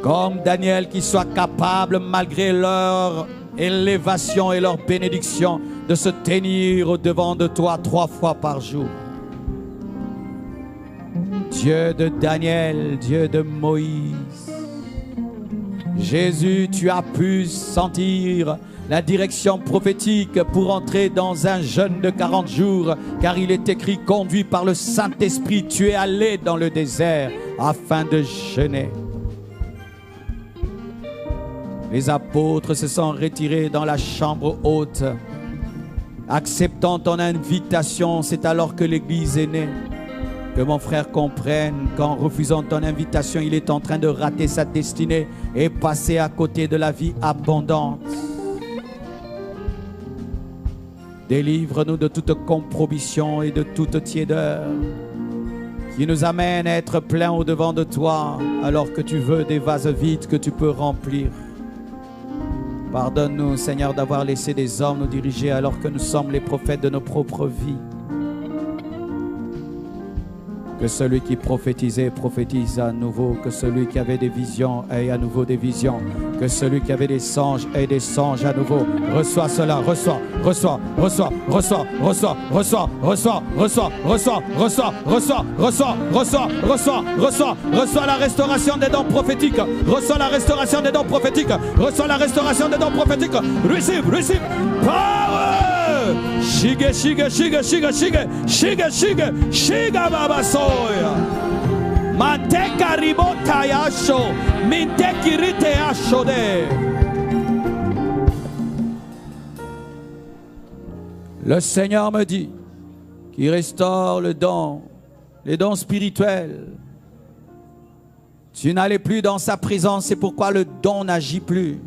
Comme Daniel, qu'il soit capable, malgré leur élévation et leur bénédiction, de se tenir au-devant de toi 3 fois par jour. Dieu de Daniel, Dieu de Moïse. Jésus, tu as pu sentir la direction prophétique pour entrer dans un jeûne de 40 jours, car il est écrit: conduit par le Saint-Esprit, tu es allé dans le désert afin de jeûner. Les apôtres se sont retirés dans la chambre haute, acceptant ton invitation. C'est alors que l'Église est née. Que mon frère comprenne qu'en refusant ton invitation, il est en train de rater sa destinée et passer à côté de la vie abondante. Délivre-nous de toute compromission et de toute tiédeur qui nous amène à être pleins au-devant de toi, alors que tu veux des vases vides que tu peux remplir. Pardonne-nous, Seigneur, d'avoir laissé des hommes nous diriger alors que nous sommes les prophètes de nos propres vies. Que celui qui prophétisait prophétise à nouveau. Que celui qui avait des visions ait à nouveau des visions. Que celui qui avait des songes ait des songes à nouveau. Reçois cela, reçois, reçois, reçois, reçois, reçois, reçois, reçois, reçois, reçois, reçois, reçois, reçois, reçois, reçois, reçois, reçois la restauration des dons prophétiques. Reçois la restauration des dons prophétiques. Reçois la restauration des dons prophétiques. Receive, receive, power. Shige, shige, shige, shige, shige, shige, shige, shiga baba soya. Manteka ribota yasho, minteki rite yasho de. Le Seigneur me dit qu'il restaure le don, les dons spirituels. Tu n'allais plus dans sa présence, c'est pourquoi le don n'agit plus.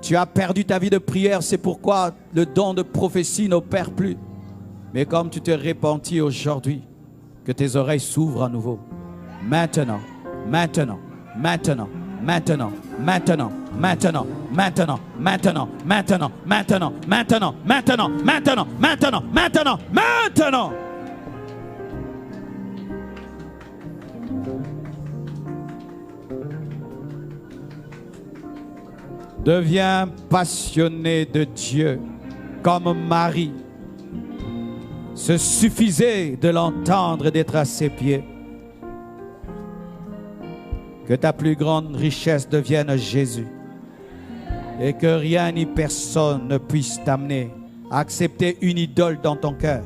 Tu as perdu ta vie de prière, c'est pourquoi le don de prophétie n'opère plus. Mais comme tu t'es repenti aujourd'hui, que tes oreilles s'ouvrent à nouveau. Maintenant, maintenant, maintenant, maintenant, maintenant, maintenant, maintenant, maintenant, maintenant, maintenant, maintenant, maintenant, maintenant, maintenant, maintenant, maintenant. Deviens passionné de Dieu comme Marie. Se suffisait de l'entendre et d'être à ses pieds. Que ta plus grande richesse devienne Jésus. Et que rien ni personne ne puisse t'amener à accepter une idole dans ton cœur.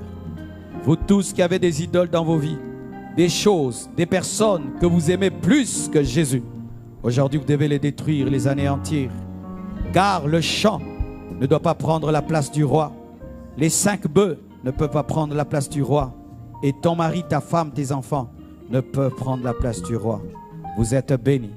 Vous tous qui avez des idoles dans vos vies, des choses, des personnes que vous aimez plus que Jésus, aujourd'hui vous devez les détruire, les anéantir. Car le champ ne doit pas prendre la place du roi. Les 5 bœufs ne peuvent pas prendre la place du roi. Et ton mari, ta femme, tes enfants ne peuvent prendre la place du roi. Vous êtes bénis.